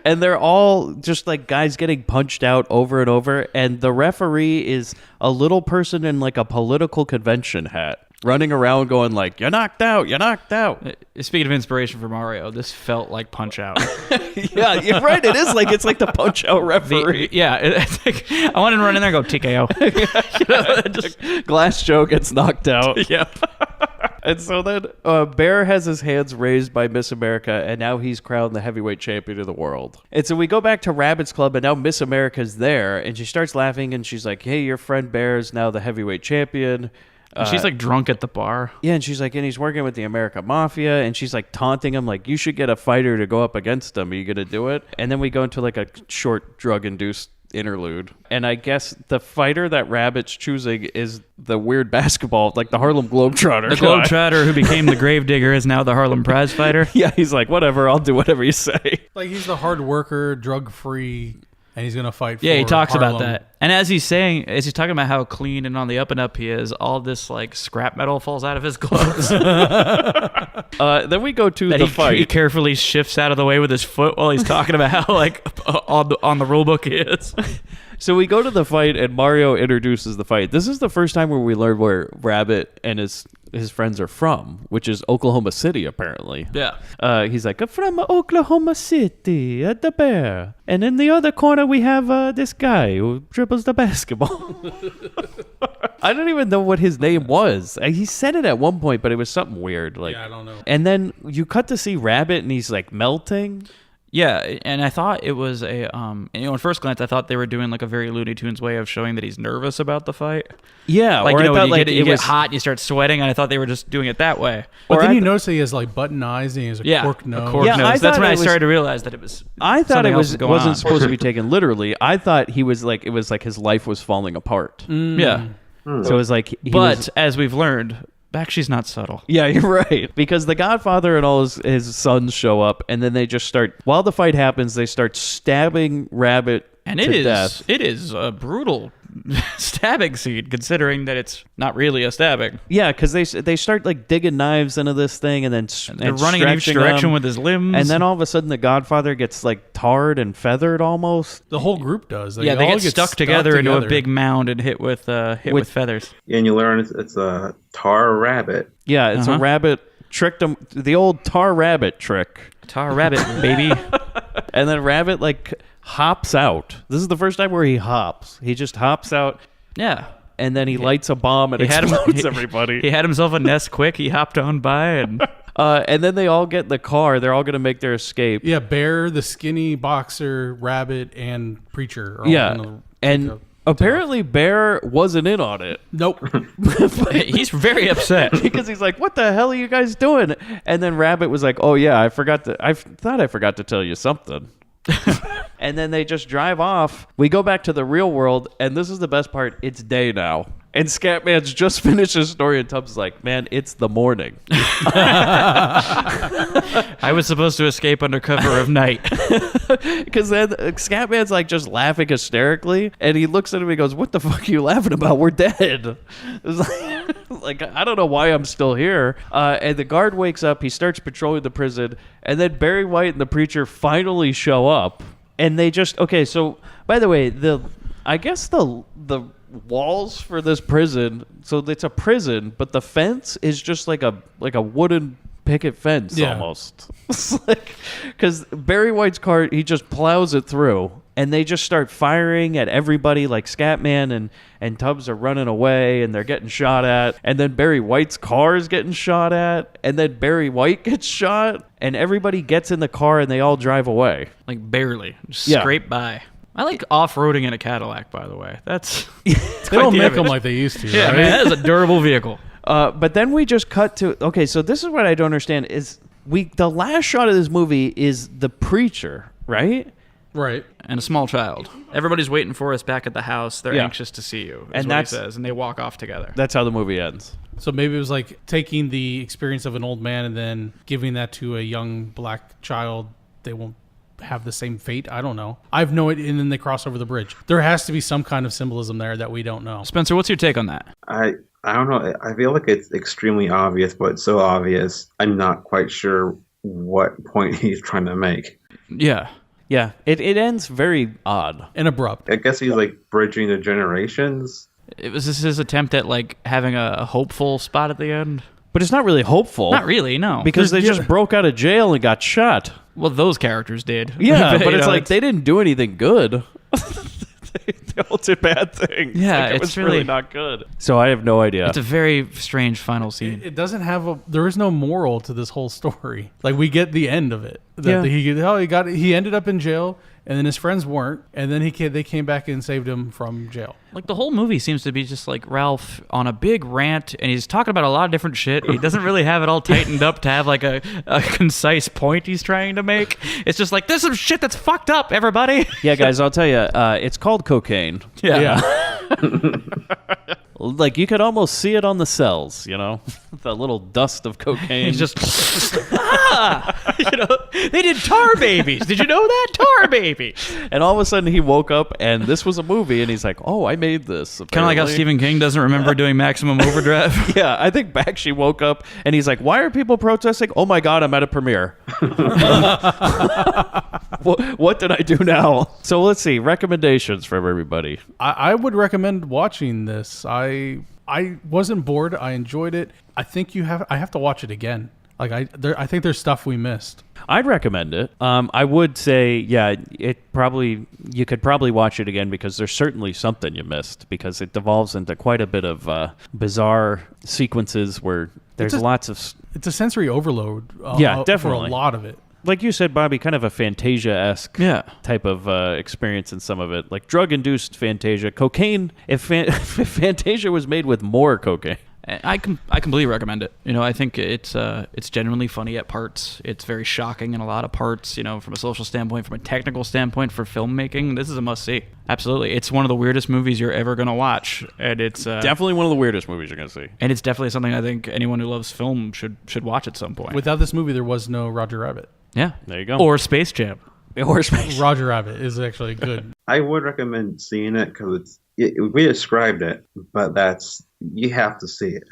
And they're all just like guys getting punched out over and over. And the referee is a little person in like a political convention hat running around going like, you're knocked out, you're knocked out. Speaking of inspiration for Mario, this felt like Punch Out. Yeah, you're right. It is like, it's like the punch out referee. It's like, I want to run in there and go TKO. Just Glass Joe gets knocked out. Yeah. And so then Bear has his hands raised by Miss America, and now he's crowned the heavyweight champion of the world. And so we go back to Rabbit's Club, and now Miss America's there, and she starts laughing, and she's like, hey, your friend Bear is now the heavyweight champion. She's like drunk at the bar. Yeah, and she's like, and he's working with the America Mafia, and she's like taunting him, like, you should get a fighter to go up against him. Are you going to do it? And then we go into like a short drug-induced interlude. And I guess the fighter that Rabbit's choosing is the weird basketball, like the Harlem Globetrotter. The Globetrotter who became the Gravedigger is now the Harlem Prize Fighter. Yeah, he's like, whatever, I'll do whatever you say. Like he's the hard worker, drug free, and he's gonna fight. Yeah, for he talks Harlem. about that. And as he's talking about how clean and on the up and up he is, all this like scrap metal falls out of his clothes. Then we go to that the he fight. carefully shifts out of the way with his foot while he's talking about how like on the rule book he is. So we go to the fight, and Mario introduces the fight. This is the first time where we learn where Rabbit and his friends are from, which is Oklahoma City, apparently. Yeah. He's like, I'm from Oklahoma City at the Bear. And in the other corner, we have this guy who dribbles the basketball. I don't even know what his name was. He said it at one point, but it was something weird. Like, Yeah, I don't know. And then you cut to see Rabbit, and he's like melting. Yeah, and I thought it was at first glance I thought they were doing like a very Looney Tunes way of showing that he's nervous about the fight. Yeah, Like, or you know, I when thought you like get, it you was get hot and you start sweating, and I thought they were just doing it that way. But Or then I you th- notice that he has like button eyes and he has a cork nose. A cork Yeah, I nose. That's thought when it I was- started to realize that it was. I thought something it else going wasn't on. supposed to be taken literally. I thought he was like, it was like his life was falling apart. Yeah, So it was like, he but was- as we've learned, Bakshi's not subtle. yeah, you're right. Because the Godfather and all his sons show up, and then they just start, while the fight happens, they start stabbing Rabbit And to it death. is brutal stabbing scene, considering that it's not really a stabbing. Yeah, because they start like digging knives into this thing, and then They're running in each stretching direction them. with his limbs. And then all of a sudden, the Godfather gets like tarred and feathered almost. The whole group does. they all get stuck together into a big mound and hit with feathers. And you learn it's a tar rabbit. Yeah, it's a rabbit. Tricked him. The old tar rabbit trick. Tar rabbit, baby. And then Rabbit like hops out. This is the first time where he hops. He just hops out. Yeah. And then he lights a bomb and explodes everybody. He had himself a nest quick. He hopped on by and then they all get in the car. They're all going to make their escape. Yeah, Bear, the skinny boxer, Rabbit, and Preacher. Are all and apparently Bear wasn't in on it. Nope. He's very upset because he's like, "What the hell are you guys doing?" And then Rabbit was like, "Oh yeah, I thought I forgot to tell you something." And then they just drive off. We go back to the real world, and this is the best part. It's day now. And Scatman's just finished his story, and Tubbs is like, "Man, it's the morning." I was supposed to escape under cover of night. Because then Scatman's like just laughing hysterically, and he looks at him and he goes, "What the fuck are you laughing about? We're dead." It's like I don't know why I'm still here. And the guard wakes up. He starts patrolling the prison, and then Barry White and the Preacher finally show up, and they just okay. So by the way, I guess the walls for this prison. So it's a prison, but the fence is just like a wooden picket fence almost. It's like because Barry White's car, he just plows it through, and they just start firing at everybody. Like Scatman and Tubbs are running away, and they're getting shot at, and then Barry White's car is getting shot at, and then Barry White gets shot, and everybody gets in the car and they all drive away. Like barely, just scrape by. I like off-roading in a Cadillac, by the way. That's they don't make them like they used to. Yeah, right? man, that is a durable vehicle. But then we just cut to okay. So this is what I don't understand is the last shot of this movie is the Preacher, right? Right. And a small child. Everybody's waiting for us back at the house. They're anxious to see you. And what he says, and they walk off together. That's how the movie ends. So maybe it was like taking the experience of an old man and then giving that to a young black child. They won't have the same fate. I don't know. I have no idea. And then they cross over the bridge. There has to be some kind of symbolism there that we don't know. Spencer, what's your take on that? I don't know. I feel like it's extremely obvious, but so obvious, I'm not quite sure what point he's trying to make. Yeah. Yeah. It ends very odd. And abrupt. I guess he's like bridging the generations. Was this his attempt at like having a hopeful spot at the end? But it's not really hopeful. Not really, no. Because they just broke out of jail and got shot. Well, those characters did. Yeah, but it's like they didn't do anything good. They all did bad things. Yeah, like, it it's was really not good. So I have no idea. It's a very strange final scene. It doesn't have there is no moral to this whole story. Like we get the end of it. That he ended up in jail, and then his friends weren't, and then they came back and saved him from jail. Like the whole movie seems to be just like Ralph on a big rant, and he's talking about a lot of different shit. He doesn't really have it all tightened up to have like a concise point he's trying to make. It's just like, there's some shit that's fucked up, everybody. Yeah, guys, I'll tell you, it's called cocaine. Yeah. Like you could almost see it on the cells, you know, the little dust of cocaine. He's just, they did Tar Babies. Did you know that? Tar Babies. And all of a sudden he woke up and this was a movie and he's like, oh, I made this. Kind of like how Stephen King doesn't remember doing Maximum Overdrive. Yeah, I think Bakshi woke up and he's like, why are people protesting? Oh my God, I'm at a premiere. What did I do now? So let's see, recommendations from everybody. I would recommend watching this. I wasn't bored. I enjoyed it. I think I have to watch it again. Like I think there's stuff we missed. I'd recommend it. I would say, yeah, you could probably watch it again because there's certainly something you missed because it devolves into quite a bit of bizarre sequences where there's lots of. It's a sensory overload. Yeah, definitely for a lot of it. Like you said, Bobby, kind of a Fantasia-esque type of experience in some of it. Like drug-induced Fantasia. Cocaine, if Fantasia was made with more cocaine. I completely recommend it. I think it's genuinely funny at parts. It's very shocking in a lot of parts, from a social standpoint, from a technical standpoint for filmmaking. This is a must-see. Absolutely. It's one of the weirdest movies you're ever going to watch. And it's definitely one of the weirdest movies you're going to see. And it's definitely something I think anyone who loves film should watch at some point. Without this movie, there was no Roger Rabbit. Yeah. There you go. Or Space Jam. Horseman. Roger Rabbit is actually good. I would recommend seeing it because we described it, but you have to see it.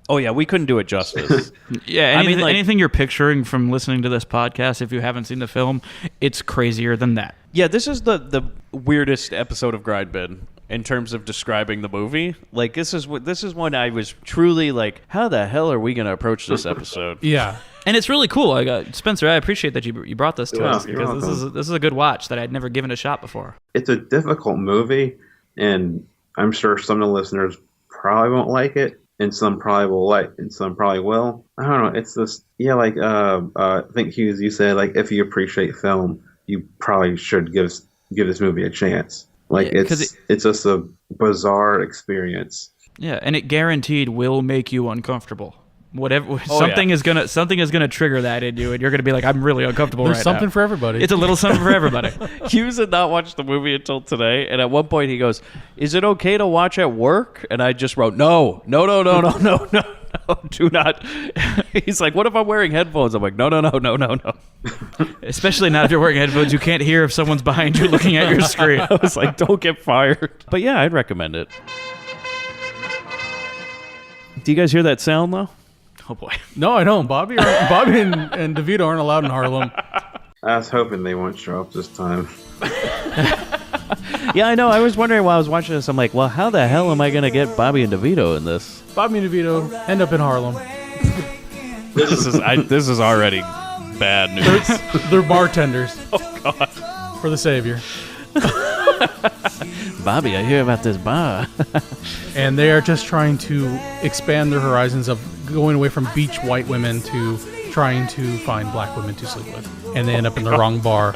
Oh yeah, we couldn't do it justice. Yeah, anything you're picturing from listening to this podcast, if you haven't seen the film, it's crazier than that. Yeah, this is the weirdest episode of Grindbin in terms of describing the movie. Like this is when I was truly like, how the hell are we going to approach this episode? Yeah. And it's really cool. Spencer, I appreciate that you brought this to Yeah, us you're because this is a good watch that I'd never given a shot before. It's a difficult movie, and I'm sure some of the listeners probably won't like it, and some probably will like, and some probably will. I don't know. It's this, yeah, like I think Hughes, you said, like, if you appreciate film, you probably should give this movie a chance. Like, it's just a bizarre experience. Yeah, and it guaranteed will make you uncomfortable. Whatever, something is gonna trigger that in you, and you're gonna be like, I'm really uncomfortable. There's right something now. for everybody. It's a little something for everybody. Hughes had not watched the movie until today, and at one point he goes, "Is it okay to watch at work?" And I just wrote, "No, do not." He's like, "What if I'm wearing headphones?" I'm like, "No." Especially not if you're wearing headphones. You can't hear if someone's behind you looking at your screen. I was like, "Don't get fired." But yeah, I'd recommend it. Do you guys hear that sound though? Oh boy. No, I don't. Bobby and DeVito aren't allowed in Harlem. I was hoping they won't show up this time. Yeah, I know. I was wondering while I was watching this, I'm like, well, how the hell am I going to get Bobby and DeVito in this? Bobby and DeVito end up in Harlem. This is already bad news. They're bartenders. Oh, God. For the Savior. Bobby, I hear about this bar. And they are just trying to expand their horizons of going away from beach white women to trying to find black women to sleep with. And they end up in the wrong bar.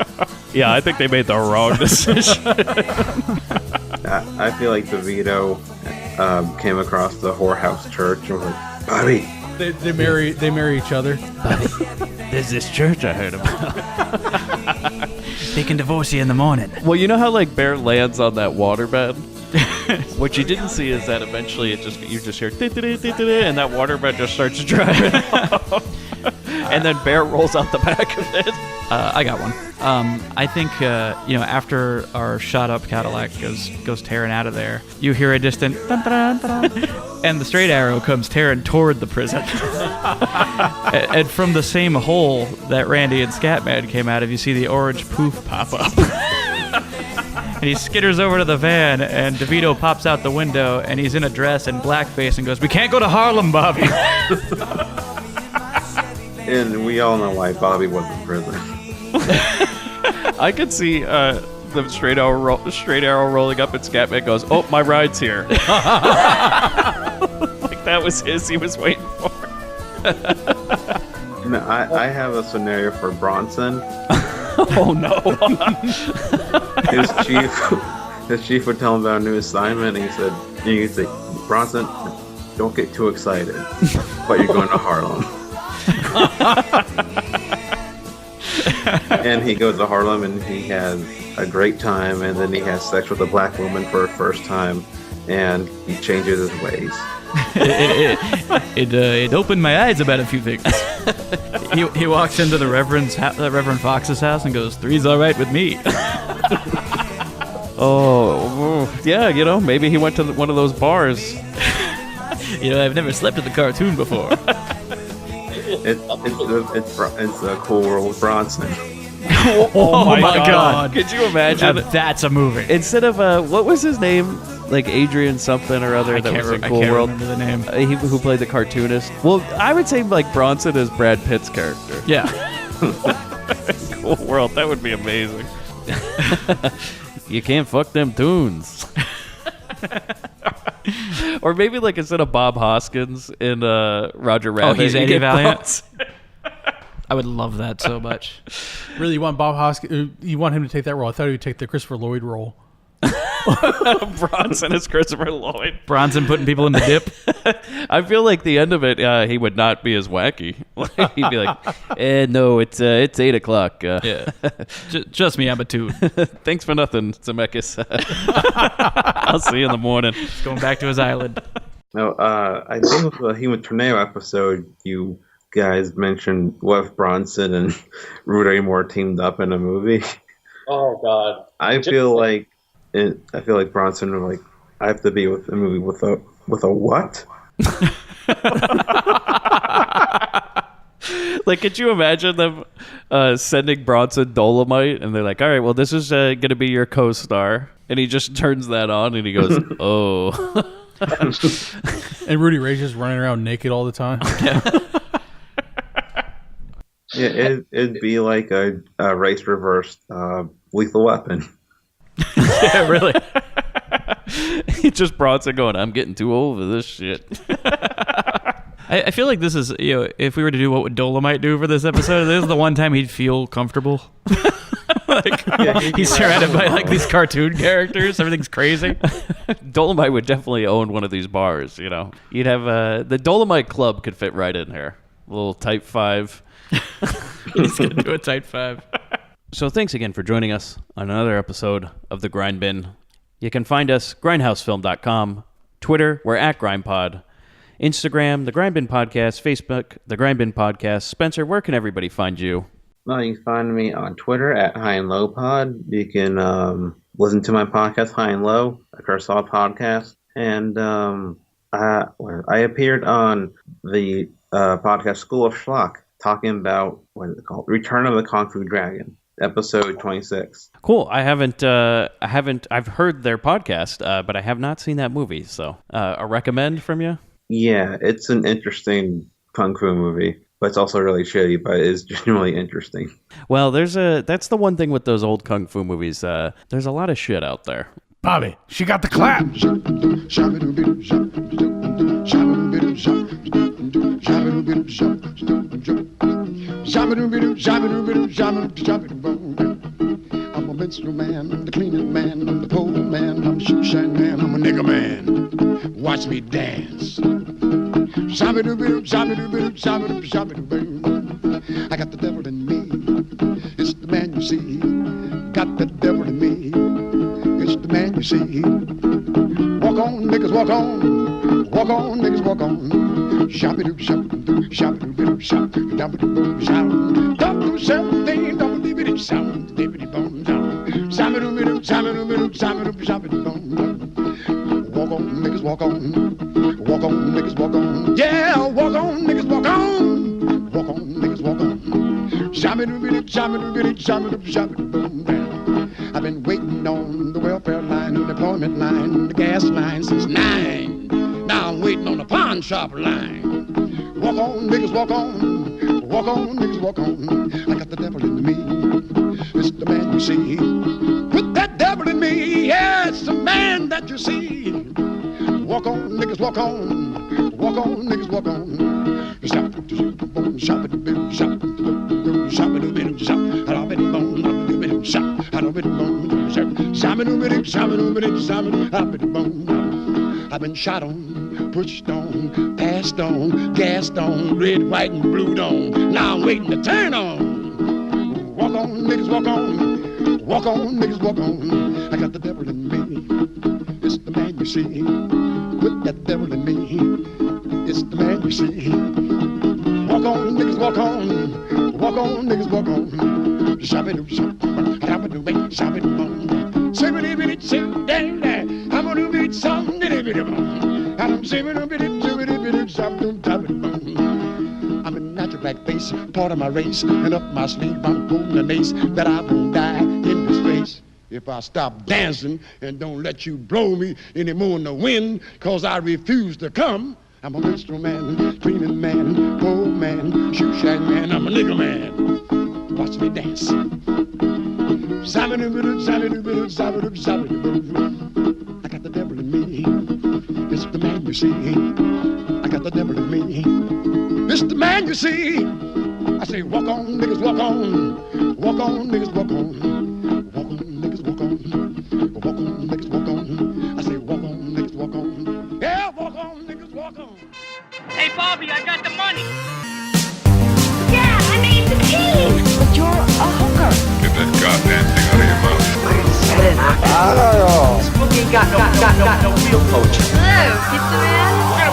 Yeah, I think they made the wrong decision. I feel like DeVito came across the whorehouse church and was like, Bobby. They marry each other. Bobby, there's this church I heard about. They can divorce you in the morning. Well, you know how like Bear lands on that waterbed? What you didn't see is that eventually you just hear and that waterbed just starts driving off. And then Bear rolls out the back of it. I got one. I think after our shot up Cadillac goes tearing out of there, you hear a distant dun, dun, dun, dun, and the straight arrow comes tearing toward the prison. And from the same hole that Randy and Scatman came out of, you see the orange poof pop up. And he skitters over to the van, and DeVito pops out the window, and he's in a dress and blackface and goes, "We can't go to Harlem, Bobby." And we all know why Bobby was in prison. I could see the straight arrow rolling up, and Scatman goes, "Oh, my ride's here." Like that was he was waiting for. No, I have a scenario for Bronson. Oh no. His chief would tell him about a new assignment, and he'd say, Bronson, don't get too excited, but you're going to Harlem. And he goes to Harlem, and he has a great time, and then he has sex with a black woman for a first time, and he changes his ways. It opened my eyes about a few things. He walks into the Reverend Fox's house and goes, "Three's all right with me." Oh, yeah, maybe he went to one of those bars. I've never slept in the cartoon before. It's a cool world with Bronson. Oh my God. Could you imagine? That's a movie. Instead of, what was his name? Like Adrian something or other that was in Cool World. I can't remember the name. Who played the cartoonist. Well, I would say like Bronson is Brad Pitt's character. Yeah. Cool World. That would be amazing. You can't fuck them tunes. Or maybe like instead of Bob Hoskins in Roger Rabbit. Oh, he's Eddie Valiant? Bronson. I would love that so much. Really, you want Bob Hoskins? You want him to take that role? I thought he would take the Christopher Lloyd role. Bronson is Christopher Lloyd. Bronson putting people in the dip. I feel like the end of it, he would not be as wacky. He'd be like, "No, it's 8 o'clock." Yeah, just me. I'm a tune. Thanks for nothing, Zemeckis. I'll see you in the morning. He's going back to his island. No, I think with the Human Tornado episode, you guys mentioned what if Bronson and Rudy Moore teamed up in a movie. Oh God. I feel like Bronson would like. I have to be with a movie with a what? Like, could you imagine them sending Bronson Dolomite, and they're like, "All right, well, this is going to be your co-star," and he just turns that on, and he goes, "Oh." And Rudy Ray's just running around naked all the time. Yeah, it'd be like a race reversed Lethal Weapon. Yeah, really. He just Bronson going, "I'm getting too old for this shit." I feel like this is, if we were to do what would Dolomite do for this episode, this is the one time he'd feel comfortable. He's surrounded by like these cartoon characters. Everything's crazy. Dolomite would definitely own one of these bars. You'd have the Dolomite Club could fit right in here. A little Type 5. He's gonna do a Type 5. So thanks again for joining us on another episode of the Grindbin. You can find us grindhousefilm.com, Twitter, we're at GrindPod, Instagram, the Grindbin Podcast, Facebook, the Grindbin Podcast. Spencer, where can everybody find you? Well, you can find me on Twitter at High and Low Pod. You can listen to my podcast, High and Low, a Curse All podcast. And I appeared on the podcast School of Schlock, talking about, what is it called? Return of the Kung Fu Dragon, episode 26. Cool. I've heard their podcast, but I have not seen that movie. So a recommend from you? Yeah, it's an interesting Kung Fu movie. But it's also really shitty, but it's genuinely interesting. Well, that's the one thing with those old Kung Fu movies. There's a lot of shit out there. Bobby, she got the clap. I'm a minstrel man, I'm the cleaning man, I'm the pole man, I'm a shoe shine man, I'm a nigger man. Watch me dance. I got the devil in me. It's the man you see. Got the devil in me. It's the man you see. Walk on, niggas, walk on. Walk on, niggas, walk on. Shop-a-doo, shop-a-doo, shop-a-doo, shop, dum-a-doo, shop. Dum-doo, something, dum-a-dee-bee-dee, sound, dee-bee-dee-bum, sound. Shop-a-doo-bee-doo, shop-a-doo-bee-doo, shop-a-doo, shop-a-doo-bum. Walk on, niggas, walk on. Walk on, niggas, walk on. Yeah, walk on, niggas, walk on. Walk on, niggas, walk on. Shabba-doo-bee-doo, shabba-doo-bee-doo, shabba-doo, shabba-doo-boom. I've been waiting on the welfare line, the deployment line, the gas line since 9. Now I'm waiting on the pawn shop line. Walk on, niggas, walk on. Walk on, niggas, walk on. I got the devil in me. It's the man you see. Put that devil in me. Yeah, it's the man that you see. Walk on, niggas, walk on. Walk on, niggas, walk on. Shop, shop, shop, shop, shop, I've been shot on, pushed on, passed on, gassed on, red, white, and blued on. Now I'm waiting to turn on. Walk on, niggas, walk on. Walk on, niggas, walk on. I got the devil in me. It's the man you see. Put that devil in me. It's the man you see. Walk on, niggas, walk on. Walk on, niggas, walk on. Shabba-doo, shabba-doo, shabba-doo, shabba-doo, I'm gonna beat some I'm a natural black face, part of my race, and up my sleeve I'm holding an ace that I won't die in this race. If I stop dancing and don't let you blow me anymore in the wind, cause I refuse to come. I'm a minstrel man, cleaning man, pole man, shoe shine man, I'm a nigger man. Watch me dance. I got the devil in me. It's the man you see. I got the devil in me. It's the man you see. I say, walk on, niggas, walk on. Walk on, niggas, walk on. Walk on, niggas, walk on. Walk on, niggas, walk on. I say, walk on, niggas, walk on. Yeah, walk on, niggas, walk on. Hey, Bobby, I got the money. Yeah, I made the team. But you're a hooker. Get that goddamn thing out of your mouth. Spooky ain't got no real poach. Hello, pizza man.